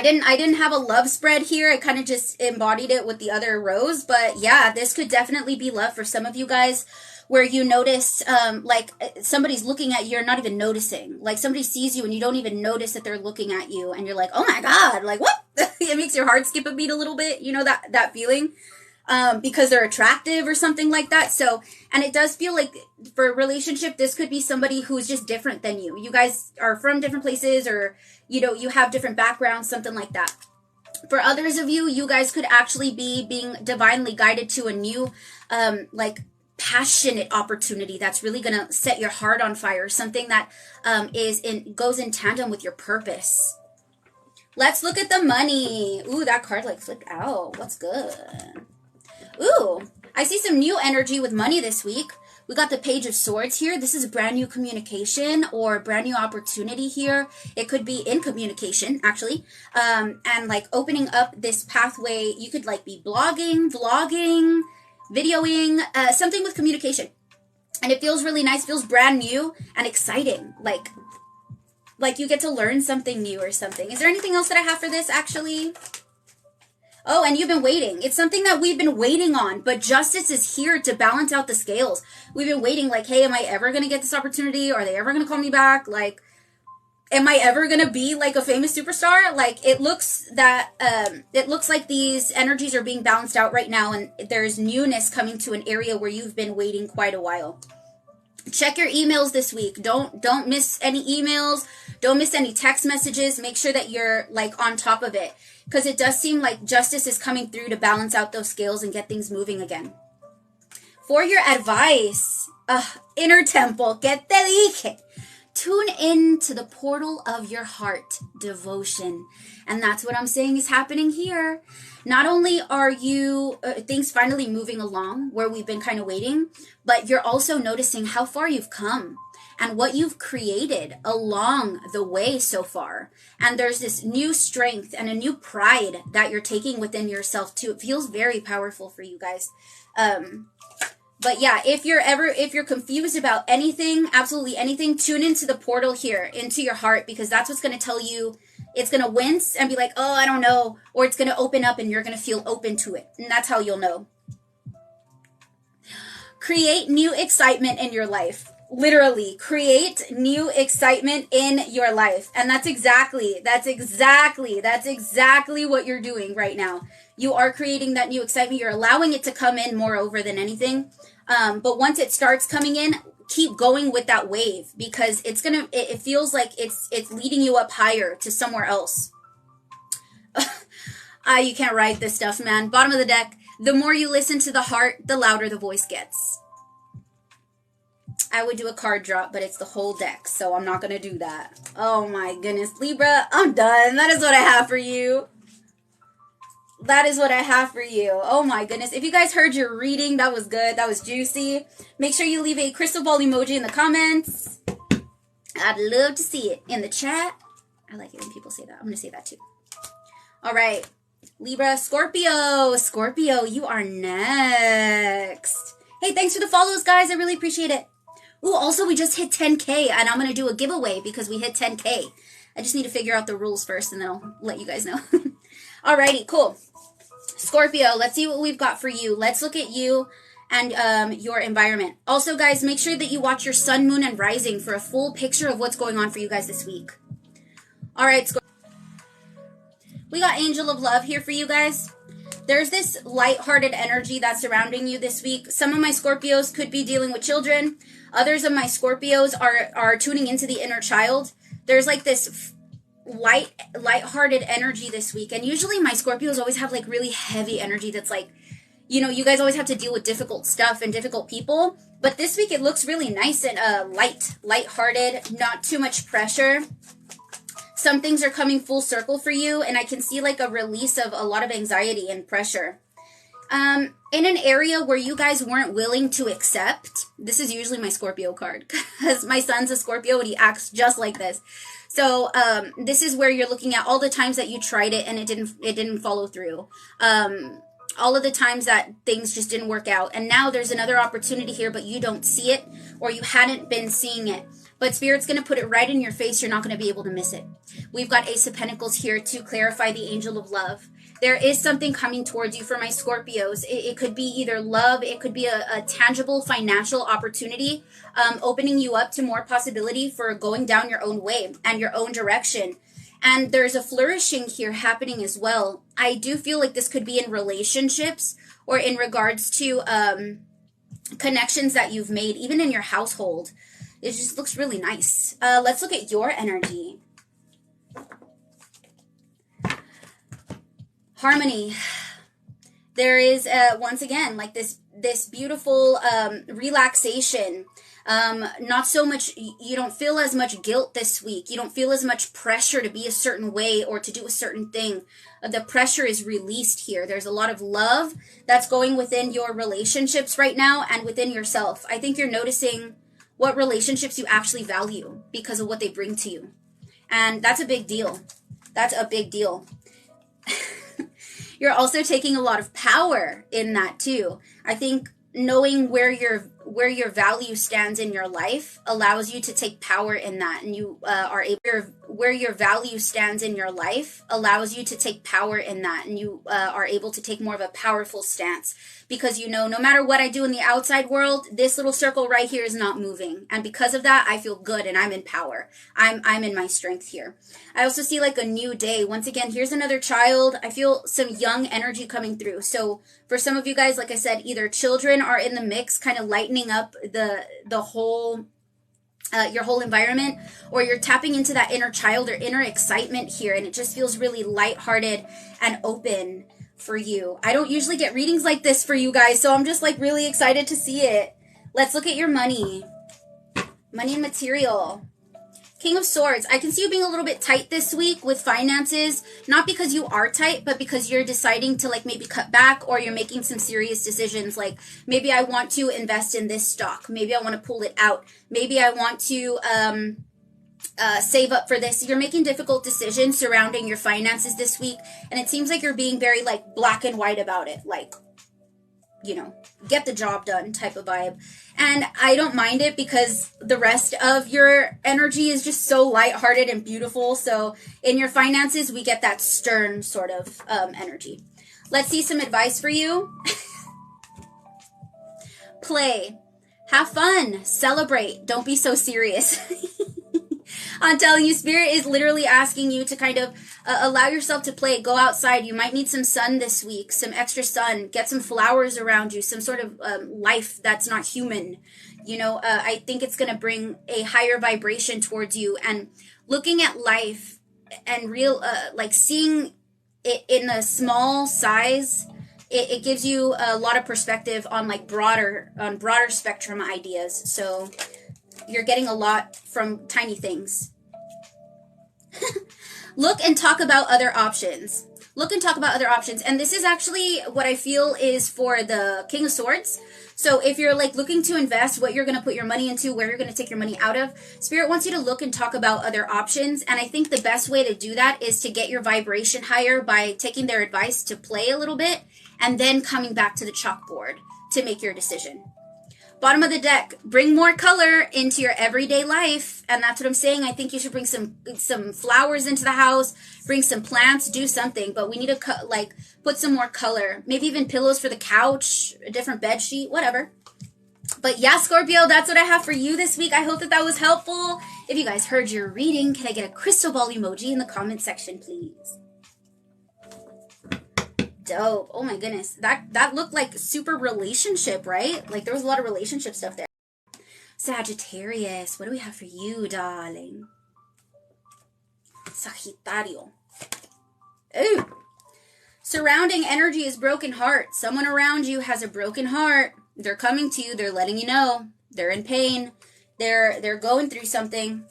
didn't have a love spread here. I kind of just embodied it with the other rows. But yeah, this could definitely be love for some of you guys, where you notice like somebody's looking at you, you're not even noticing. Like somebody sees you and you don't even notice that they're looking at you. And you're like, oh my God, like what? It makes your heart skip a beat a little bit. You know, that feeling? Because they're attractive or something like that. So, and it does feel like for a relationship, this could be somebody who's just different than you. You guys are from different places, or, you know, you have different backgrounds, something like that. For others of you, you guys could actually be being divinely guided to a new, like passionate opportunity that's really going to set your heart on fire. Something that, goes in tandem with your purpose. Let's look at the money. Ooh, that card like flipped out. What's good? Ooh, I see some new energy with money this week. We got the Page of Swords here. This is a brand new communication or brand new opportunity here. It could be in communication, actually. And like opening up this pathway. You could like be blogging, vlogging, videoing, something with communication. And it feels really nice. It feels brand new and exciting. Like you get to learn something new or something. Is there anything else that I have for this, actually? Oh, and you've been waiting. It's something that we've been waiting on, but justice is here to balance out the scales. We've been waiting like, hey, am I ever going to get this opportunity? Are they ever going to call me back? Like, am I ever going to be like a famous superstar? Like, it looks like these energies are being balanced out right now, and there's newness coming to an area where you've been waiting quite a while. Check your emails this week. Don't miss any emails. Don't miss any text messages. Make sure that you're like on top of it, because it does seem like justice is coming through to balance out those scales and get things moving again. For your advice, inner temple, que te dije? Tune in to the portal of your heart, devotion. And that's what I'm saying is happening here. Not only are you things finally moving along where we've been kind of waiting, but you're also noticing how far you've come and what you've created along the way so far. And there's this new strength and a new pride that you're taking within yourself too. It feels very powerful for you guys. But yeah, if you're confused about anything, absolutely anything, tune into the portal here, into your heart, because that's what's going to tell you It's going to wince and be like, oh, I don't know. Or it's going to open up and you're going to feel open to it. And that's how you'll know. Create new excitement in your life. Literally, create new excitement in your life. And that's exactly what you're doing right now. You are creating that new excitement. You're allowing it to come in more over than anything. But once it starts coming in, keep going with that wave, because it feels like it's leading you up higher to somewhere else. You can't write this stuff, man. Bottom of the deck. The more you listen to the heart, the louder the voice gets. I would do a card drop, but it's the whole deck, so I'm not going to do that. Oh my goodness. Libra, I'm done. That is what I have for you. That is what I have for you. Oh my goodness. If you guys heard your reading, that was good. That was juicy. Make sure you leave a crystal ball emoji in the comments. I'd love to see it in the chat. I like it when people say that. I'm going to say that too. All right. Libra, Scorpio. Scorpio, you are next. Hey, thanks for the follows, guys. I really appreciate it. Ooh, also, we just hit 10K, and I'm going to do a giveaway because we hit 10K. I just need to figure out the rules first, and then I'll let you guys know. Alrighty, cool. Scorpio, let's see what we've got for you. Let's look at you and your environment. Also, guys, make sure that you watch your sun, moon, and rising for a full picture of what's going on for you guys this week. All right, Scorpio. We got Angel of Love here for you guys. There's this lighthearted energy that's surrounding you this week. Some of my Scorpios could be dealing with children. Others of my Scorpios are tuning into the inner child. There's like this lighthearted energy this week. And usually my Scorpios always have like really heavy energy that's like, you know, you guys always have to deal with difficult stuff and difficult people. But this week it looks really nice and lighthearted, not too much pressure. Some things are coming full circle for you, and I can see like a release of a lot of anxiety and pressure. In an area where you guys weren't willing to accept, this is usually my Scorpio card, because my son's a Scorpio and he acts just like this. So this is where you're looking at all the times that you tried it and it didn't follow through. All of the times that things just didn't work out. And now there's another opportunity here, but you don't see it, or you hadn't been seeing it. But Spirit's going to put it right in your face. You're not going to be able to miss it. We've got Ace of Pentacles here to clarify the Angel of Love. There is something coming towards you for my Scorpios. It could be either love. It could be a tangible financial opportunity, opening you up to more possibility for going down your own way and your own direction. And there's a flourishing here happening as well. I do feel like this could be in relationships or in regards to connections that you've made, even in your household. It just looks really nice. Let's look at your energy. Harmony. There is, once again, like this beautiful relaxation. Not so much, you don't feel as much guilt this week. You don't feel as much pressure to be a certain way or to do a certain thing. The pressure is released here. There's a lot of love that's going within your relationships right now and within yourself. I think you're noticing what relationships you actually value because of what they bring to you. And that's a big deal. That's a big deal. You're also taking a lot of power in that too. I think knowing where your value stands in your life allows you to take power in that, and you are able where your value stands in your life allows you to take power in that, and you are able to take more of a powerful stance, because you know, no matter what I do in the outside world, this little circle right here is not moving, and because of that I feel good and I'm in power. I'm in my strength here. I also see like a new day. Once again, here's another child. I feel some young energy coming through. So for some of you guys, like I said, either children are in the mix, kind of lightening up the whole your whole environment, or you're tapping into that inner child or inner excitement here, and it just feels really lighthearted and open for you. I don't usually get readings like this for you guys, so I'm just like really excited to see it. Let's look at your money. Money and material. King of Swords. I can see you being a little bit tight this week with finances, not because you are tight, but because you're deciding to like maybe cut back, or you're making some serious decisions. Like maybe I want to invest in this stock. Maybe I want to pull it out. Maybe I want to save up for this. You're making difficult decisions surrounding your finances this week, and it seems like you're being very like black and white about it. Like you know, get the job done type of vibe. And I don't mind it because the rest of your energy is just so lighthearted and beautiful. So in your finances, we get that stern sort of energy. Let's see some advice for you. Play. Have fun. Celebrate. Don't be so serious. I'm telling you, Spirit is literally asking you to kind of allow yourself to play. Go outside. You might need some sun this week, some extra sun. Get some flowers around you, some sort of life that's not human. You know, I think it's going to bring a higher vibration towards you. And looking at life and like seeing it in a small size, it gives you a lot of perspective on like broader spectrum ideas. So you're getting a lot from tiny things. Look and talk about other options. Look and talk about other options. And this is actually what I feel is for the King of Swords. So if you're like looking to invest, what you're going to put your money into, where you're going to take your money out of, Spirit wants you to look and talk about other options. And I think the best way to do that is to get your vibration higher by taking their advice to play a little bit and then coming back to the chalkboard to make your decision. Bottom of the deck, bring more color into your everyday life. And that's what I'm saying. I think you should bring some flowers into the house, bring some plants, do something. But we need to put some more color. Maybe even pillows for the couch, a different bed sheet, whatever. But yeah, Scorpio, that's what I have for you this week. I hope that was helpful. If you guys heard your reading, can I get a crystal ball emoji in the comment section, please? Dope. Oh my goodness. That looked like super relationship, right? Like there was a lot of relationship stuff there. Sagittarius, what do we have for you, darling? Sagittario. Ooh. Surrounding energy is broken heart. Someone around you has a broken heart. They're coming to you. They're letting you know. They're in pain. They're going through something.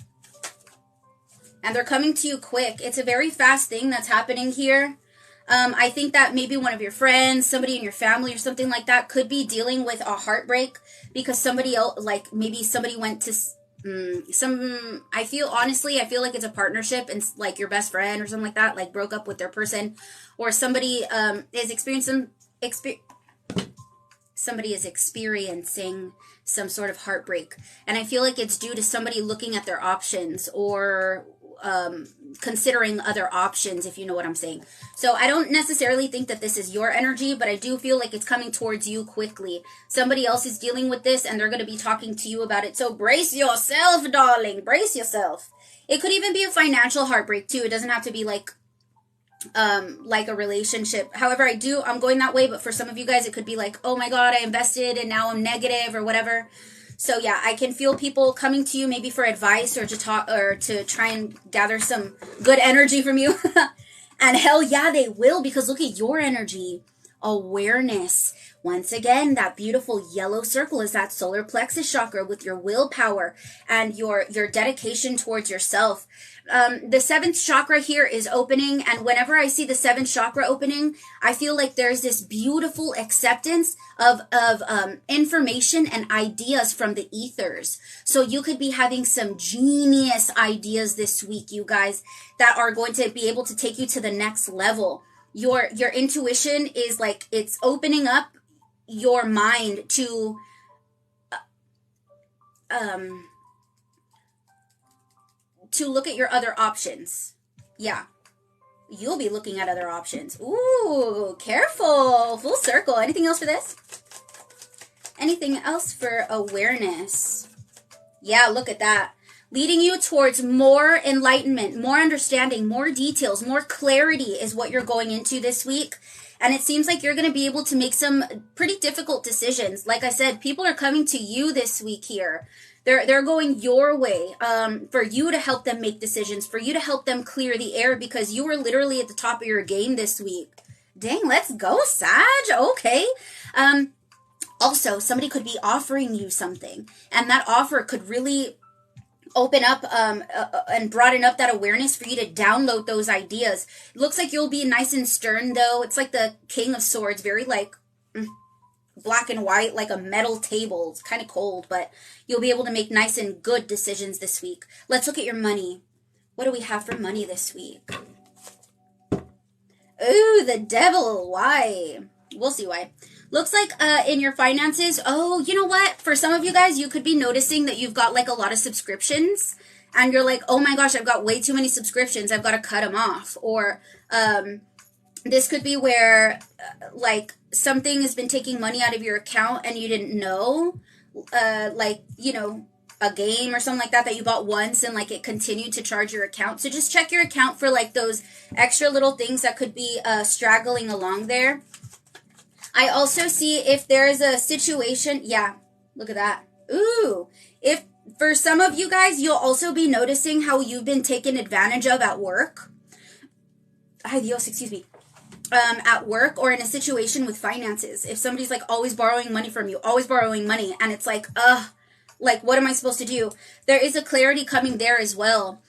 And they're coming to you quick. It's a very fast thing that's happening here. I think that maybe one of your friends, somebody in your family or something like that could be dealing with a heartbreak because somebody else, like maybe somebody went to I feel like it's a partnership and like your best friend or something like that, like broke up with their person, or somebody is experiencing some sort of heartbreak. And I feel like it's due to somebody looking at their options or considering other options, if you know what I'm saying. So I don't necessarily think that this is your energy, but I do feel like it's coming towards you quickly. Somebody else is dealing with this and they're going to be talking to you about it. So brace yourself, darling. Brace yourself. It could even be a financial heartbreak too. It doesn't have to be like a relationship. However, I'm going that way, but for some of you guys, it could be like, oh my God, I invested and now I'm negative or whatever. So yeah, I can feel people coming to you maybe for advice or to talk or to try and gather some good energy from you. And hell yeah, they will, because look at your energy. Awareness. Once again, that beautiful yellow circle is that solar plexus chakra with your willpower and your dedication towards yourself. The seventh chakra here is opening, and whenever I see the seventh chakra opening, I feel like there's this beautiful acceptance of information and ideas from the ethers. So you could be having some genius ideas this week, you guys, that are going to be able to take you to the next level. Your intuition is like, it's opening up your mind to look at your other options. Yeah. You'll be looking at other options. Ooh, careful. Full circle. Anything else for this? Anything else for awareness? Yeah, look at that. Leading you towards more enlightenment, more understanding, more details, more clarity is what you're going into this week. And it seems like you're going to be able to make some pretty difficult decisions. Like I said, people are coming to you this week here. They're going your way for you to help them make decisions, for you to help them clear the air, because you were literally at the top of your game this week. Dang, let's go, Sag. Okay. Also, somebody could be offering you something, and that offer could really open up and broaden up that awareness for you to download those ideas. It looks like you'll be nice and stern, though. It's like the King of Swords, very like black and white, like a metal table. It's kind of cold, but you'll be able to make nice and good decisions this week. Let's look at your money. What do we have for money this week? Ooh, the devil. Why? We'll see why. Looks like in your finances, oh, you know what? For some of you guys, you could be noticing that you've got like a lot of subscriptions and you're like, oh my gosh, I've got way too many subscriptions. I've got to cut them off. Or this could be where like something has been taking money out of your account and you didn't know. Like, you know, a game or something like that you bought once and like it continued to charge your account. So just check your account for like those extra little things that could be straggling along there. I also see if there's a situation, yeah, look at that. Ooh, if for some of you guys, you'll also be noticing how you've been taken advantage of at work. Ay Dios, excuse me. At work or in a situation with finances. If somebody's like always borrowing money from you, always borrowing money, and it's like, what am I supposed to do? There is a clarity coming there as well.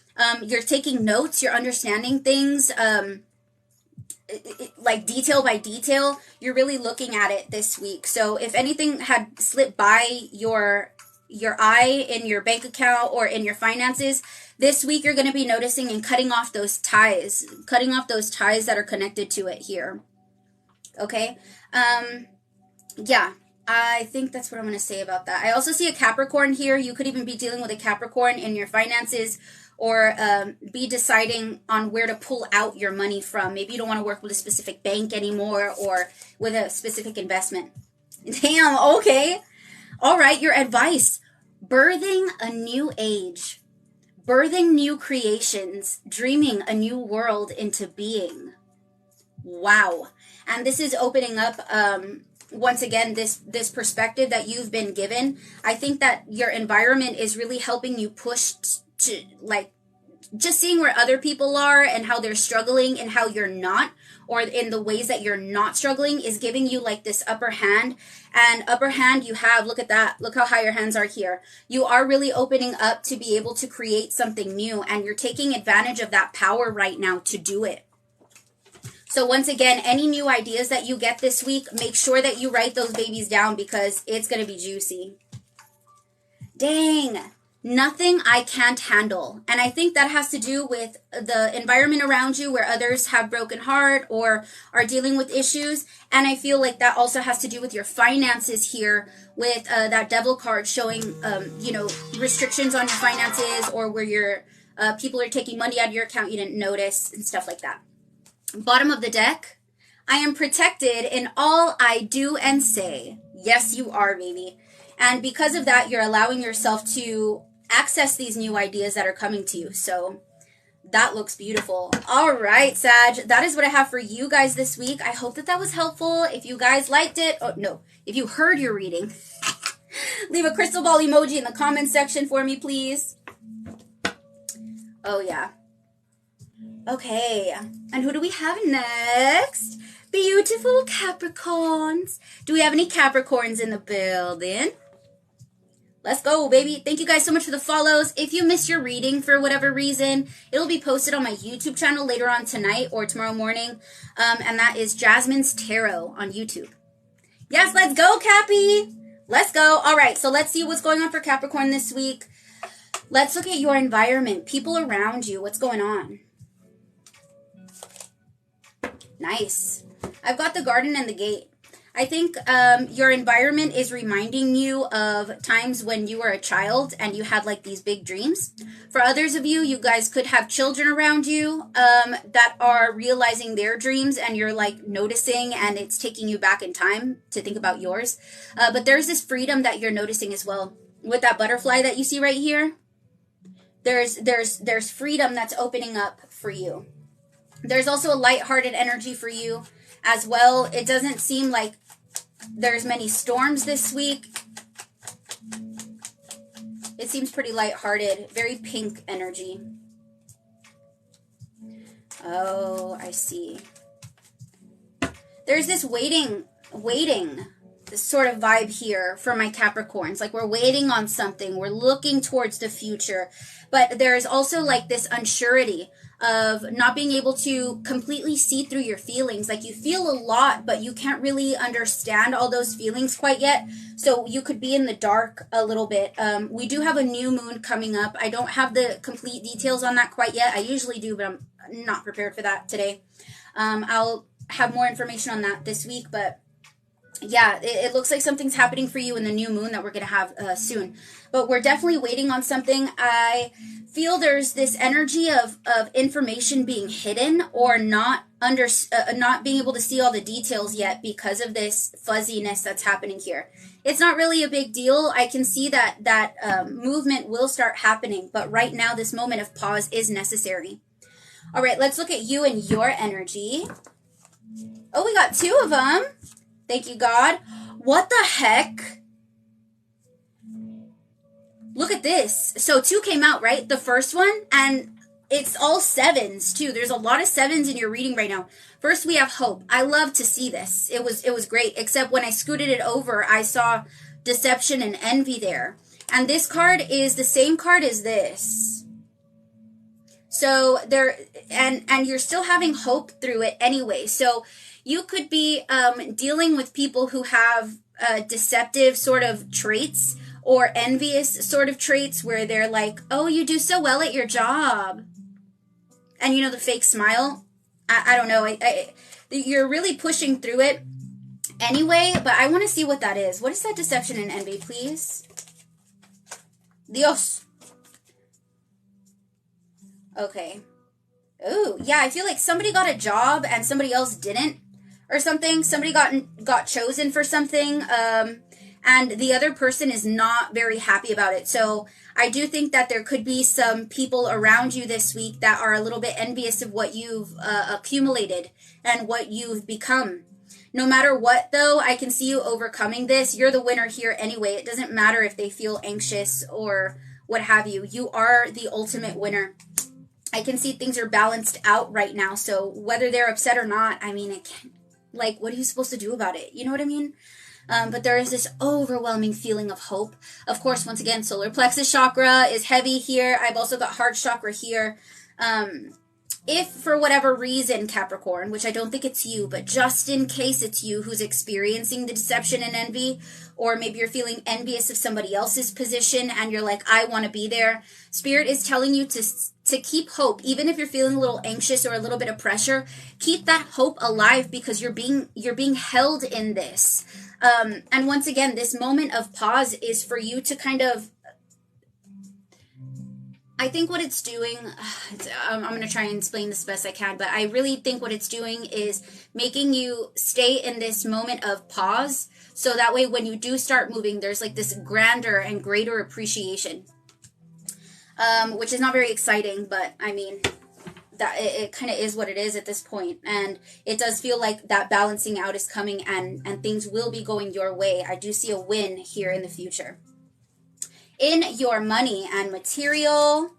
You're taking notes, you're understanding things, like detail by detail. You're really looking at it this week. So if anything had slipped by your eye in your bank account or in your finances, this week you're going to be noticing and cutting off those ties that are connected to it here. Okay? Yeah, I think that's what I'm going to say about that. I also see a Capricorn here. You could even be dealing with a Capricorn in your finances or be deciding on where to pull out your money from. Maybe you don't want to work with a specific bank anymore or with a specific investment. Damn, okay. All right, your advice. Birthing a new age. Birthing new creations. Dreaming a new world into being. Wow. And this is opening up, once again, this perspective that you've been given. I think that your environment is really helping you push to, like, just seeing where other people are and how they're struggling and how you're not, or in the ways that you're not struggling, is giving you like this upper hand. And upper hand you have, look at that, look how high your hands are here. You are really opening up to be able to create something new, and you're taking advantage of that power right now to do it. So once again, any new ideas that you get this week, make sure that you write those babies down because it's going to be juicy. Dang. Nothing I can't handle. And I think that has to do with the environment around you where others have broken heart or are dealing with issues. And I feel like that also has to do with your finances here with that devil card showing, restrictions on your finances or where your people are taking money out of your account you didn't notice and stuff like that. Bottom of the deck, I am protected in all I do and say. Yes, you are, baby. And because of that, you're allowing yourself to access these new ideas that are coming to you. So that looks beautiful. All right, Sag, that is what I have for you guys this week. I hope that was helpful. If you guys liked it, if you heard your reading, leave a crystal ball emoji in the comments section for me, please. Oh, yeah. Okay, and who do we have next? Beautiful Capricorns. Do we have any Capricorns in the building? Let's go, baby. Thank you guys so much for the follows. If you missed your reading for whatever reason, it'll be posted on my YouTube channel later on tonight or tomorrow morning. And that is Jasmine's Tarot on YouTube. Yes, let's go, Cappy. Let's go. All right, so let's see what's going on for Capricorn this week. Let's look at your environment, people around you. What's going on? Nice. I've got the garden and the gate. I think your environment is reminding you of times when you were a child and you had like these big dreams. For others of you, you guys could have children around you that are realizing their dreams and you're like noticing and it's taking you back in time to think about yours. But there's this freedom that you're noticing as well. With that butterfly that you see right here, there's freedom that's opening up for you. There's also a lighthearted energy for you as well. It doesn't seem like there's many storms this week. It seems pretty lighthearted, very pink energy. Oh, I see. There's this waiting, this sort of vibe here for my Capricorns. Like we're waiting on something. We're looking towards the future. But there's also like this unsurety of not being able to completely see through your feelings. Like you feel a lot, but you can't really understand all those feelings quite yet. So you could be in the dark a little bit. We do have a new moon coming up. I don't have the complete details on that quite yet. I usually do, but I'm not prepared for that today. I'll have more information on that this week, but Yeah, it looks like something's happening for you in the new moon that we're going to have soon. But we're definitely waiting on something. I feel there's this energy of information being hidden or not being able to see all the details yet because of this fuzziness that's happening here. It's not really a big deal. I can see that movement will start happening, but right now this moment of pause is necessary. All right, let's look at you and your energy. Oh, we got two of them. Thank you, God. What the heck? Look at this. So 2 came out, right? The first one, and it's all 7s too. There's a lot of 7s in your reading right now. First, we have hope. I love to see this. It was great, except when I scooted it over, I saw deception and envy there. And this card is the same card as this. So there, and you're still having hope through it anyway. So you could be dealing with people who have deceptive sort of traits or envious sort of traits where they're like, oh, you do so well at your job. And you know, the fake smile. I don't know. You're really pushing through it anyway, but I want to see what that is. What is that deception and envy, please? Dios. Okay. Oh, yeah, I feel like somebody got a job and somebody else didn't. Or something. Somebody got chosen for something, and the other person is not very happy about it. So I do think that there could be some people around you this week that are a little bit envious of what you've accumulated and what you've become. No matter what, though, I can see you overcoming this. You're the winner here anyway. It doesn't matter if they feel anxious or what have you. You are the ultimate winner. I can see things are balanced out right now. So whether they're upset or not, I mean, it can. Like, what are you supposed to do about it? You know what I mean? But there is this overwhelming feeling of hope. Of course, once again, solar plexus chakra is heavy here. I've also got heart chakra here. If for whatever reason, Capricorn, which I don't think it's you, but just in case it's you who's experiencing the deception and envy, or maybe you're feeling envious of somebody else's position and you're like, I want to be there. Spirit is telling you to keep hope. Even if you're feeling a little anxious or a little bit of pressure, keep that hope alive because you're being held in this. And once again, this moment of pause is for you to kind of, I think what it's doing, I'm going to try and explain this best I can, but I really think what it's doing is making you stay in this moment of pause. So that way, when you do start moving, there's like this grander and greater appreciation, which is not very exciting, but I mean, that it kind of is what it is at this point. And it does feel like that balancing out is coming and things will be going your way. I do see a win here in the future. In your money and material,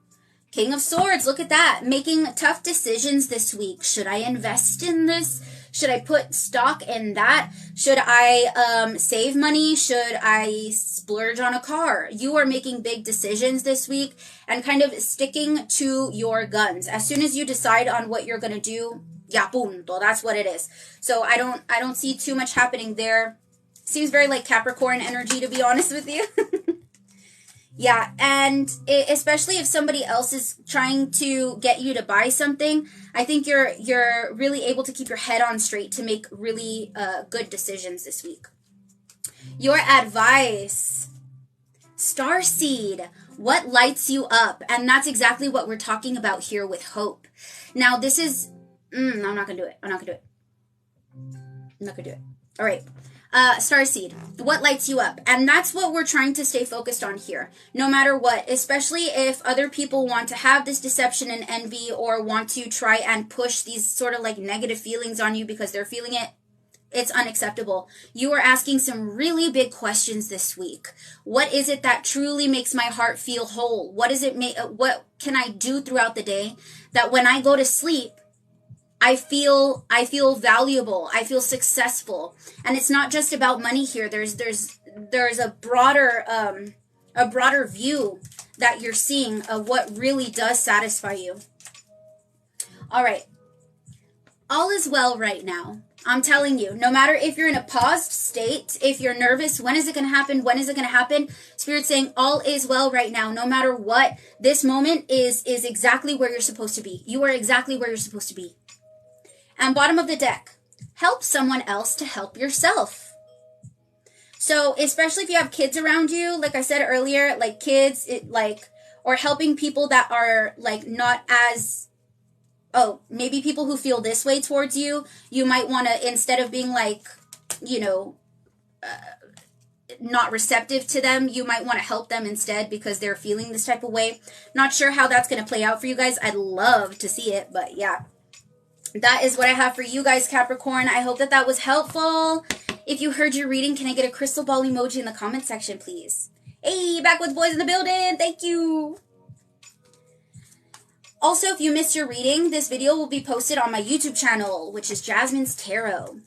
King of Swords, look at that. Making tough decisions this week. Should I invest in this? Should I put stock in that? Should I save money? Should I splurge on a car? You are making big decisions this week and kind of sticking to your guns. As soon as you decide on what you're going to do, ya punto, that's what it is. So I don't see too much happening there. Seems very like Capricorn energy, to be honest with you. Yeah, and especially if somebody else is trying to get you to buy something, I think you're really able to keep your head on straight to make really good decisions this week. Your advice, Starseed, what lights you up? And that's exactly what we're talking about here with hope. Now, this is, I'm not going to do it. I'm not going to do it. All right. Starseed, what lights you up? And that's what we're trying to stay focused on here, no matter what, especially if other people want to have this deception and envy or want to try and push these sort of like negative feelings on you because they're feeling it. It's unacceptable. You are asking some really big questions this week. What is it that truly makes my heart feel whole? What can I do throughout the day that when I go to sleep, I feel valuable. I feel successful. And it's not just about money here. There's a broader view that you're seeing of what really does satisfy you. All right. All is well right now. I'm telling you, no matter if you're in a paused state, if you're nervous, when is it going to happen? When is it going to happen? Spirit's saying all is well right now. No matter what, this moment is exactly where you're supposed to be. You are exactly where you're supposed to be. And bottom of the deck, help someone else to help yourself. So especially if you have kids around you, like I said earlier, like kids, or helping people that are like not as, oh, maybe people who feel this way towards you, you might want to, instead of being like, you know, not receptive to them, you might want to help them instead because they're feeling this type of way. Not sure how that's going to play out for you guys. I'd love to see it, but yeah. That is what I have for you guys, Capricorn. I hope that that was helpful. If you heard your reading, can I get a crystal ball emoji in the comment section, please? Hey, back with boys in the building. Thank you. Also, if you missed your reading, this video will be posted on my YouTube channel, which is Jasmine's Tarot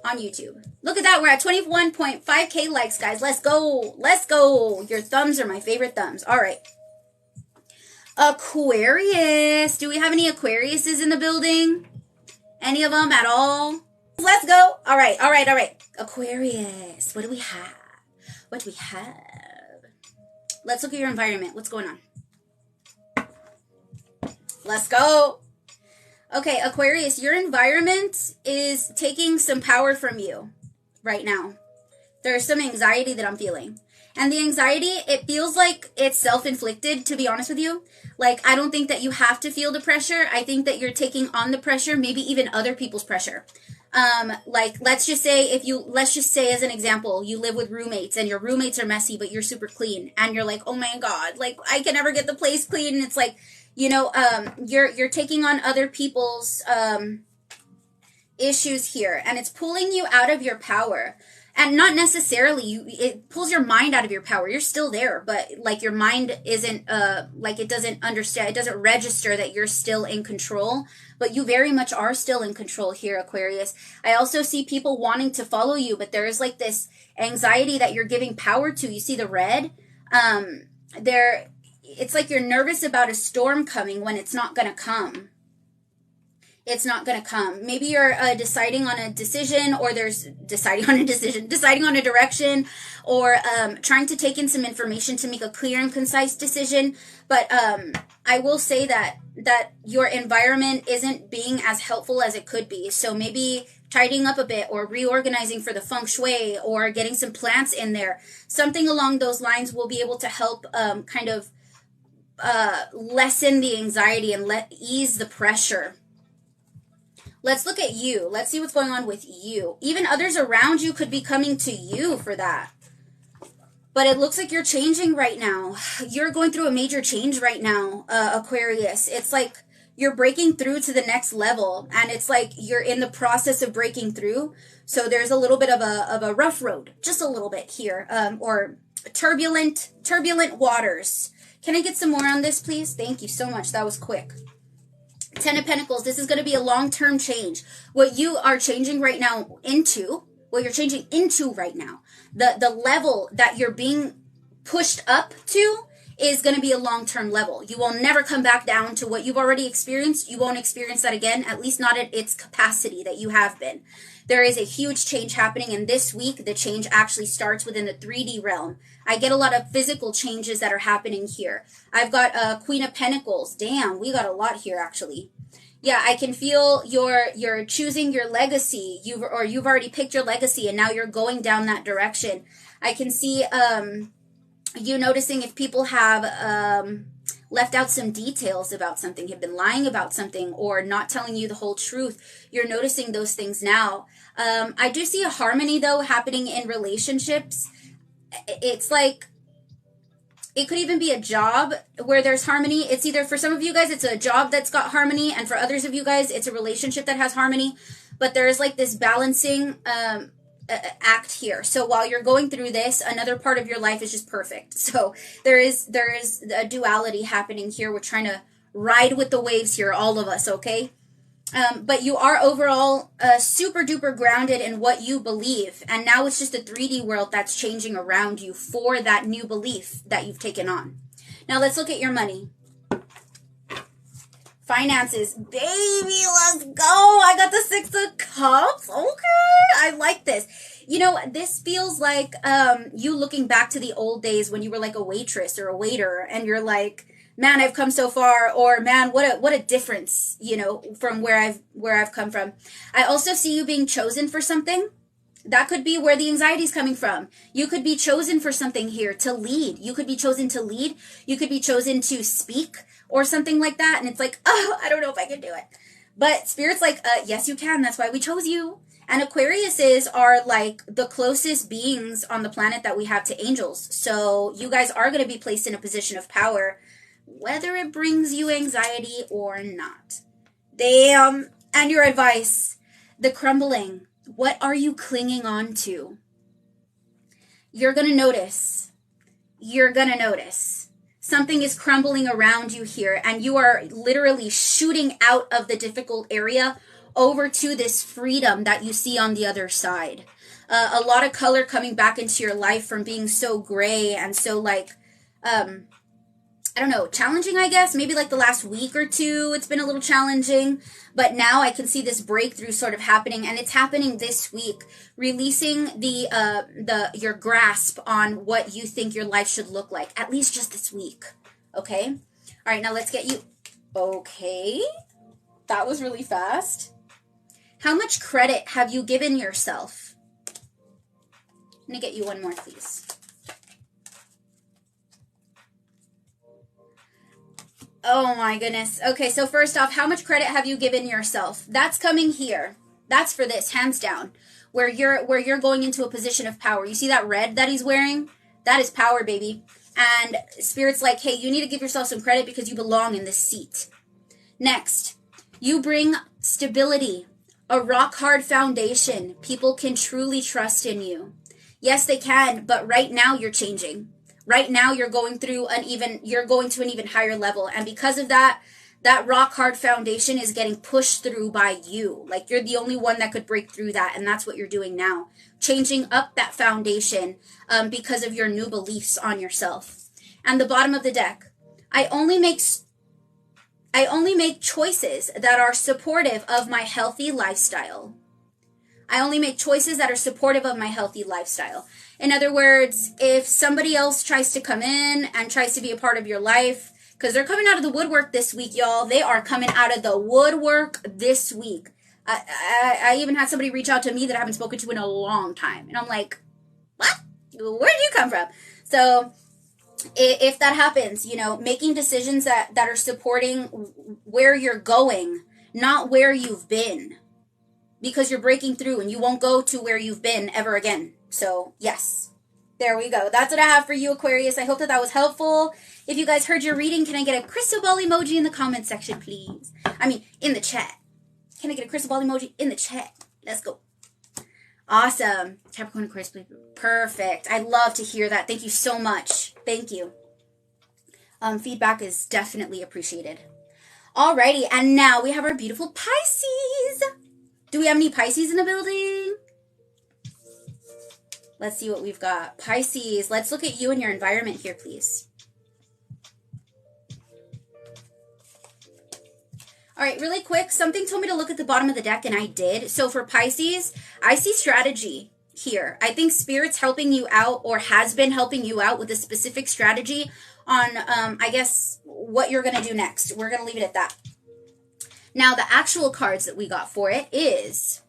on YouTube. Look at that. We're at 21.5K likes, guys. Let's go. Let's go. Your thumbs are my favorite thumbs. All right. Aquarius. Do we have any Aquariuses in the building? Any of them at all? Let's go. All right. All right. All right. Aquarius. What do we have? What do we have? Let's look at your environment. What's going on? Let's go. Okay, Aquarius, your environment is taking some power from you right now. There's some anxiety that I'm feeling. And the anxiety, it feels like it's self-inflicted, to be honest with you. Like, I don't think that you have to feel the pressure. I think that you're taking on the pressure, maybe even other people's pressure. Like, let's just say as an example, you live with roommates and your roommates are messy, but you're super clean. And you're like, oh my God, like, I can never get the place clean. And it's like, you know, you're taking on other people's, issues here, and it's pulling you out of your power. And not necessarily, it pulls your mind out of your power. You're still there, but like your mind isn't, like it doesn't understand, it doesn't register that you're still in control, but you very much are still in control here, Aquarius. I also see people wanting to follow you, but there is like this anxiety that you're giving power to. You see the red? It's like you're nervous about a storm coming when it's not going to come. It's not going to come. Maybe you're deciding on a decision, or deciding on a direction, or trying to take in some information to make a clear and concise decision. But I will say that your environment isn't being as helpful as it could be. So maybe tidying up a bit, or reorganizing for the feng shui, or getting some plants in there. Something along those lines will be able to help kind of lessen the anxiety and ease the pressure. Let's look at you. Let's see what's going on with you. Even others around you could be coming to you for that. But it looks like you're changing right now. You're going through a major change right now, Aquarius. It's like you're breaking through to the next level, and it's like you're in the process of breaking through. So there's a little bit of a rough road, just a little bit here, or turbulent waters. Can I get some more on this, please? Thank you so much. That was quick. Ten of Pentacles, this is going to be a long-term change. What you are changing right now into, what you're changing into right now, the level that you're being pushed up to is going to be a long-term level. You will never come back down to what you've already experienced. You won't experience that again, at least not at its capacity that you have been. There is a huge change happening, and this week, the change actually starts within the 3D realm. I get a lot of physical changes that are happening here. I've got Queen of Pentacles. Damn, we got a lot here, actually. Yeah, I can feel you're choosing your legacy. You've already picked your legacy, and now you're going down that direction. I can see you noticing if people have left out some details about something, have been lying about something, or not telling you the whole truth. You're noticing those things now. I do see a harmony, though, happening in relationships. It's like, it could even be a job where there's harmony. It's either, for some of you guys, it's a job that's got harmony, and for others of you guys, it's a relationship that has harmony. But there is like this balancing act here. So while you're going through this, another part of your life is just perfect. So there is a duality happening here. We're trying to ride with the waves here, all of us, okay? But you are overall super duper grounded in what you believe. And now it's just a 3D world that's changing around you for that new belief that you've taken on. Now let's look at your money. Finances. Baby, let's go. I got the 6 of Cups. Okay. I like this. You know, this feels like you looking back to the old days when you were like a waitress or a waiter, and you're like, man, I've come so far, or man, what a difference, you know, from where I've come from. I also see you being chosen for something. That could be where the anxiety is coming from. You could be chosen for something here to lead. You could be chosen to lead. You could be chosen to speak or something like that. And it's like, oh, I don't know if I can do it. But Spirit's like, yes, you can. That's why we chose you. And Aquariuses are like the closest beings on the planet that we have to angels. So you guys are going to be placed in a position of power, whether it brings you anxiety or not. And your advice, the crumbling. What are you clinging on to? You're going to notice. You're going to notice. Something is crumbling around you here, and you are literally shooting out of the difficult area over to this freedom that you see on the other side. A lot of color coming back into your life from being so gray and so like, I don't know, challenging, I guess. Maybe like the last week or two, it's been a little challenging. But now I can see this breakthrough sort of happening, and it's happening this week. Releasing your grasp on what you think your life should look like, at least just this week. Okay? All right, now let's get you. Okay. That was really fast. How much credit have you given yourself? Let me get you one more, please. Oh my goodness. Okay, so first off, how much credit have you given yourself? That's coming here. That's for this, hands down. Where you're going into a position of power. You see that red that he's wearing? That is power, baby. And Spirit's like, hey, you need to give yourself some credit because you belong in this seat. Next, you bring stability, a rock-hard foundation. People can truly trust in you. Yes, they can, but right now you're changing. Right now you're going to an even higher level. And because of that, that rock hard foundation is getting pushed through by you. Like you're the only one that could break through that. And that's what you're doing now. Changing up that foundation because of your new beliefs on yourself. And the bottom of the deck, I only make choices that are supportive of my healthy lifestyle. I only make choices that are supportive of my healthy lifestyle. In other words, if somebody else tries to come in and tries to be a part of your life, because they're coming out of the woodwork this week, y'all. They are coming out of the woodwork this week. I even had somebody reach out to me that I haven't spoken to in a long time. And I'm like, what? Where did you come from? So if that happens, making decisions that are supporting where you're going, not where you've been. Because you're breaking through and you won't go to where you've been ever again. So, yes. There we go. That's what I have for you, Aquarius. I hope that was helpful. If you guys heard your reading, can I get a crystal ball emoji in the comment section, please? I mean, in the chat. Can I get a crystal ball emoji in the chat? Let's go. Awesome. Capricorn, Aquarius, perfect. I love to hear that. Thank you so much. Thank you. Feedback is definitely appreciated. Alrighty, and now we have our beautiful Pisces. Do we have any Pisces in the building? Let's see what we've got. Pisces, let's look at you and your environment here, please. All right, really quick, something told me to look at the bottom of the deck, and I did. So for Pisces, I see strategy here. I think Spirit's helping you out or has been helping you out with a specific strategy on, I guess, what you're going to do next. We're going to leave it at that. Now, the actual cards that we got for it is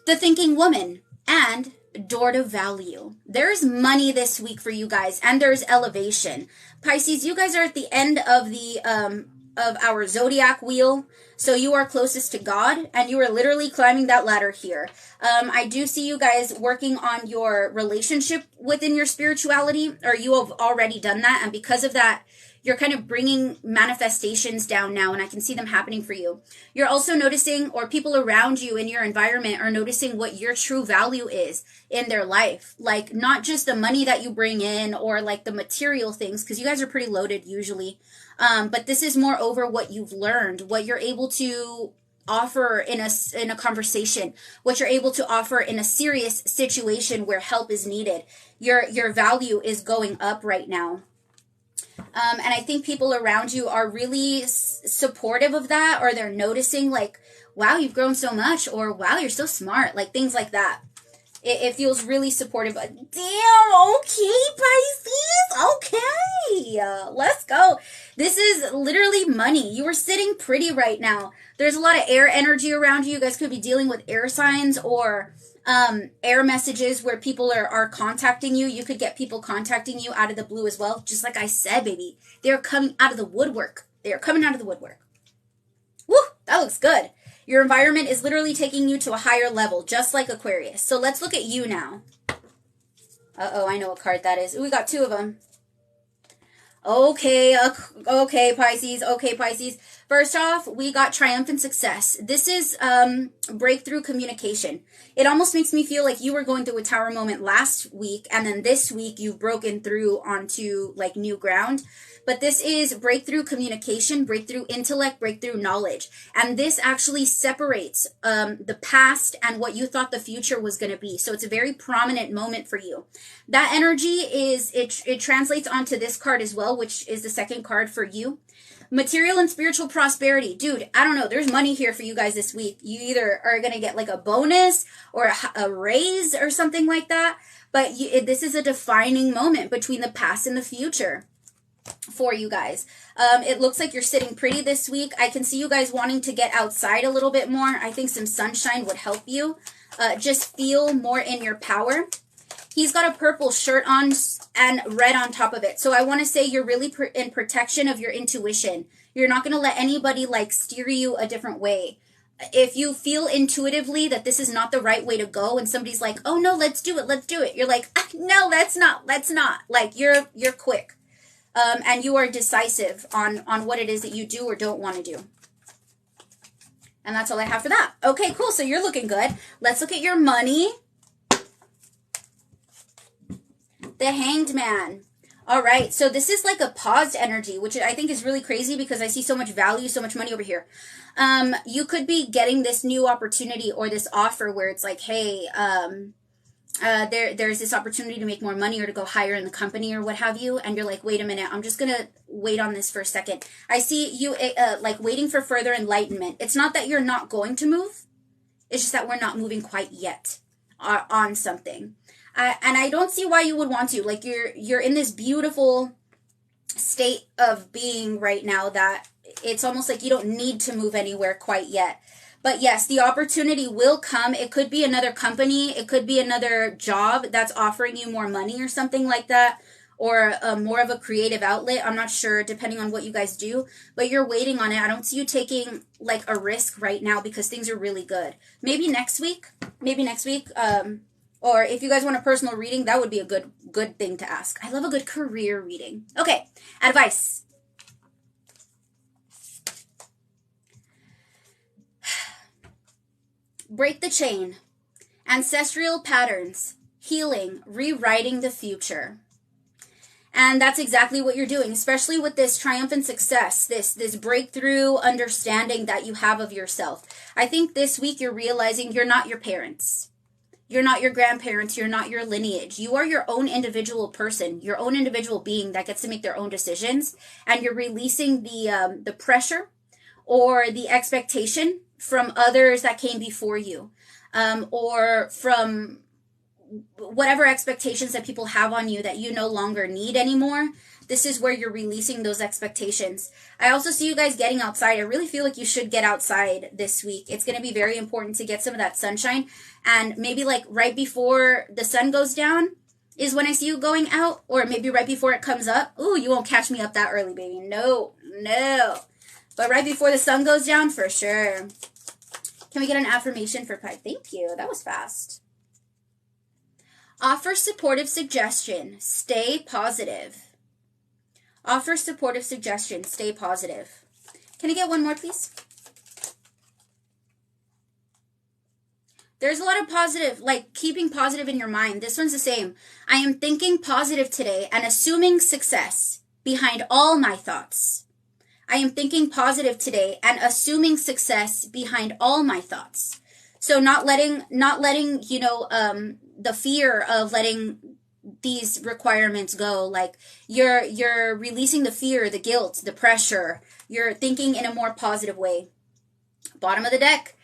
the Thinking Woman and Door to Value. There's money this week for you guys, and there's elevation. Pisces, you guys are at the end of the of our Zodiac wheel, so you are closest to God, and you are literally climbing that ladder here. I do see you guys working on your relationship within your spirituality, or you have already done that, and because of that, you're kind of bringing manifestations down now, and I can see them happening for you. You're also noticing, or people around you in your environment are noticing what your true value is in their life. Like, not just the money that you bring in or like the material things, because you guys are pretty loaded usually. But this is more over what you've learned, what you're able to offer in a conversation, what you're able to offer in a serious situation where help is needed. Your value is going up right now. And I think people around you are really supportive of that, or they're noticing like, wow, you've grown so much, or wow, you're so smart, like things like that. It feels really supportive. Damn, okay, Pisces, okay, let's go. This is literally money. You are sitting pretty right now. There's a lot of air energy around you. You guys could be dealing with air signs or Air messages where people are contacting you. You could get people contacting you out of the blue as well. Just like I said, baby, they're coming out of the woodwork. They are coming out of the woodwork. Woo, that looks good. Your environment is literally taking you to a higher level, just like Aquarius. So let's look at you now. Uh-oh, I know what card that is. Ooh, we got 2 of them. Okay, Pisces. Okay, Pisces. First off, we got triumphant success. This is breakthrough communication. It almost makes me feel like you were going through a tower moment last week, and then this week you've broken through onto like new ground. But this is breakthrough communication, breakthrough intellect, breakthrough knowledge. And this actually separates the past and what you thought the future was going to be. So it's a very prominent moment for you. That energy it translates onto this card as well, which is the second card for you. Material and spiritual prosperity. Dude, I don't know. There's money here for you guys this week. You either are going to get like a bonus or a raise or something like that. But this is a defining moment between the past and the future for you guys. It looks like you're sitting pretty this week. I can see you guys wanting to get outside a little bit more. I think some sunshine would help you. Just feel more in your power. He's got a purple shirt on and red on top of it. So I want to say you're really in protection of your intuition. You're not going to let anybody like steer you a different way. If you feel intuitively that this is not the right way to go and somebody's like, oh no, let's do it. You're like, no, let's not. Like you're quick. And you are decisive on what it is that you do or don't want to do. And that's all I have for that. Okay, cool. So you're looking good. Let's look at your money. The Hanged Man. All right. So this is like a paused energy, which I think is really crazy because I see so much value, so much money over here. You could be getting this new opportunity or this offer where it's like, hey, there's this opportunity to make more money or to go higher in the company or what have you. And you're like, wait a minute, I'm just going to wait on this for a second. I see you like waiting for further enlightenment. It's not that you're not going to move. It's just that we're not moving quite yet on something. And I don't see why you would want to. Like you're in this beautiful state of being right now that it's almost like you don't need to move anywhere quite yet. But yes, the opportunity will come. It could be another company. It could be another job that's offering you more money or something like that. Or more of a creative outlet. I'm not sure, depending on what you guys do. But you're waiting on it. I don't see you taking like a risk right now because things are really good. Maybe next week. Or if you guys want a personal reading, that would be a good thing to ask. I love a good career reading. Okay, advice. Break the chain. Ancestral patterns. Healing. Rewriting the future. And that's exactly what you're doing, especially with this triumphant success, this breakthrough understanding that you have of yourself. I think this week you're realizing you're not your parents. You're not your grandparents. You're not your lineage. You are your own individual person, your own individual being that gets to make their own decisions. And you're releasing the pressure or the expectation from others that came before you, or from whatever expectations that people have on you that you no longer need anymore. This is where you're releasing those expectations. I also see you guys getting outside. I really feel like you should get outside this week. It's going to be very important to get some of that sunshine. And maybe like right before the sun goes down is when I see you going out. Or maybe right before it comes up. Ooh, you won't catch me up that early, baby. No. But right before the sun goes down, for sure. Can we get an affirmation for Pi? Thank you. That was fast. Offer supportive suggestion. Stay positive. Offer supportive suggestion. Stay positive. Can I get one more, please? There's a lot of positive, like keeping positive in your mind. This one's the same. I am thinking positive today and assuming success behind all my thoughts. I am thinking positive today and assuming success behind all my thoughts. So not letting, you know, the fear of letting these requirements go. Like you're releasing the fear, the guilt, the pressure. You're thinking in a more positive way. Bottom of the deck.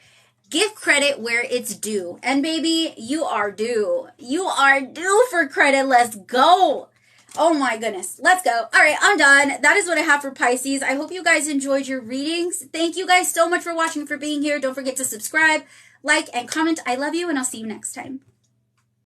Give credit where it's due. And baby, you are due. You are due for credit. Let's go. Oh my goodness. Let's go. All right, I'm done. That is what I have for Pisces. I hope you guys enjoyed your readings. Thank you guys so much for watching, for being here. Don't forget to subscribe, like, and comment. I love you, and I'll see you next time.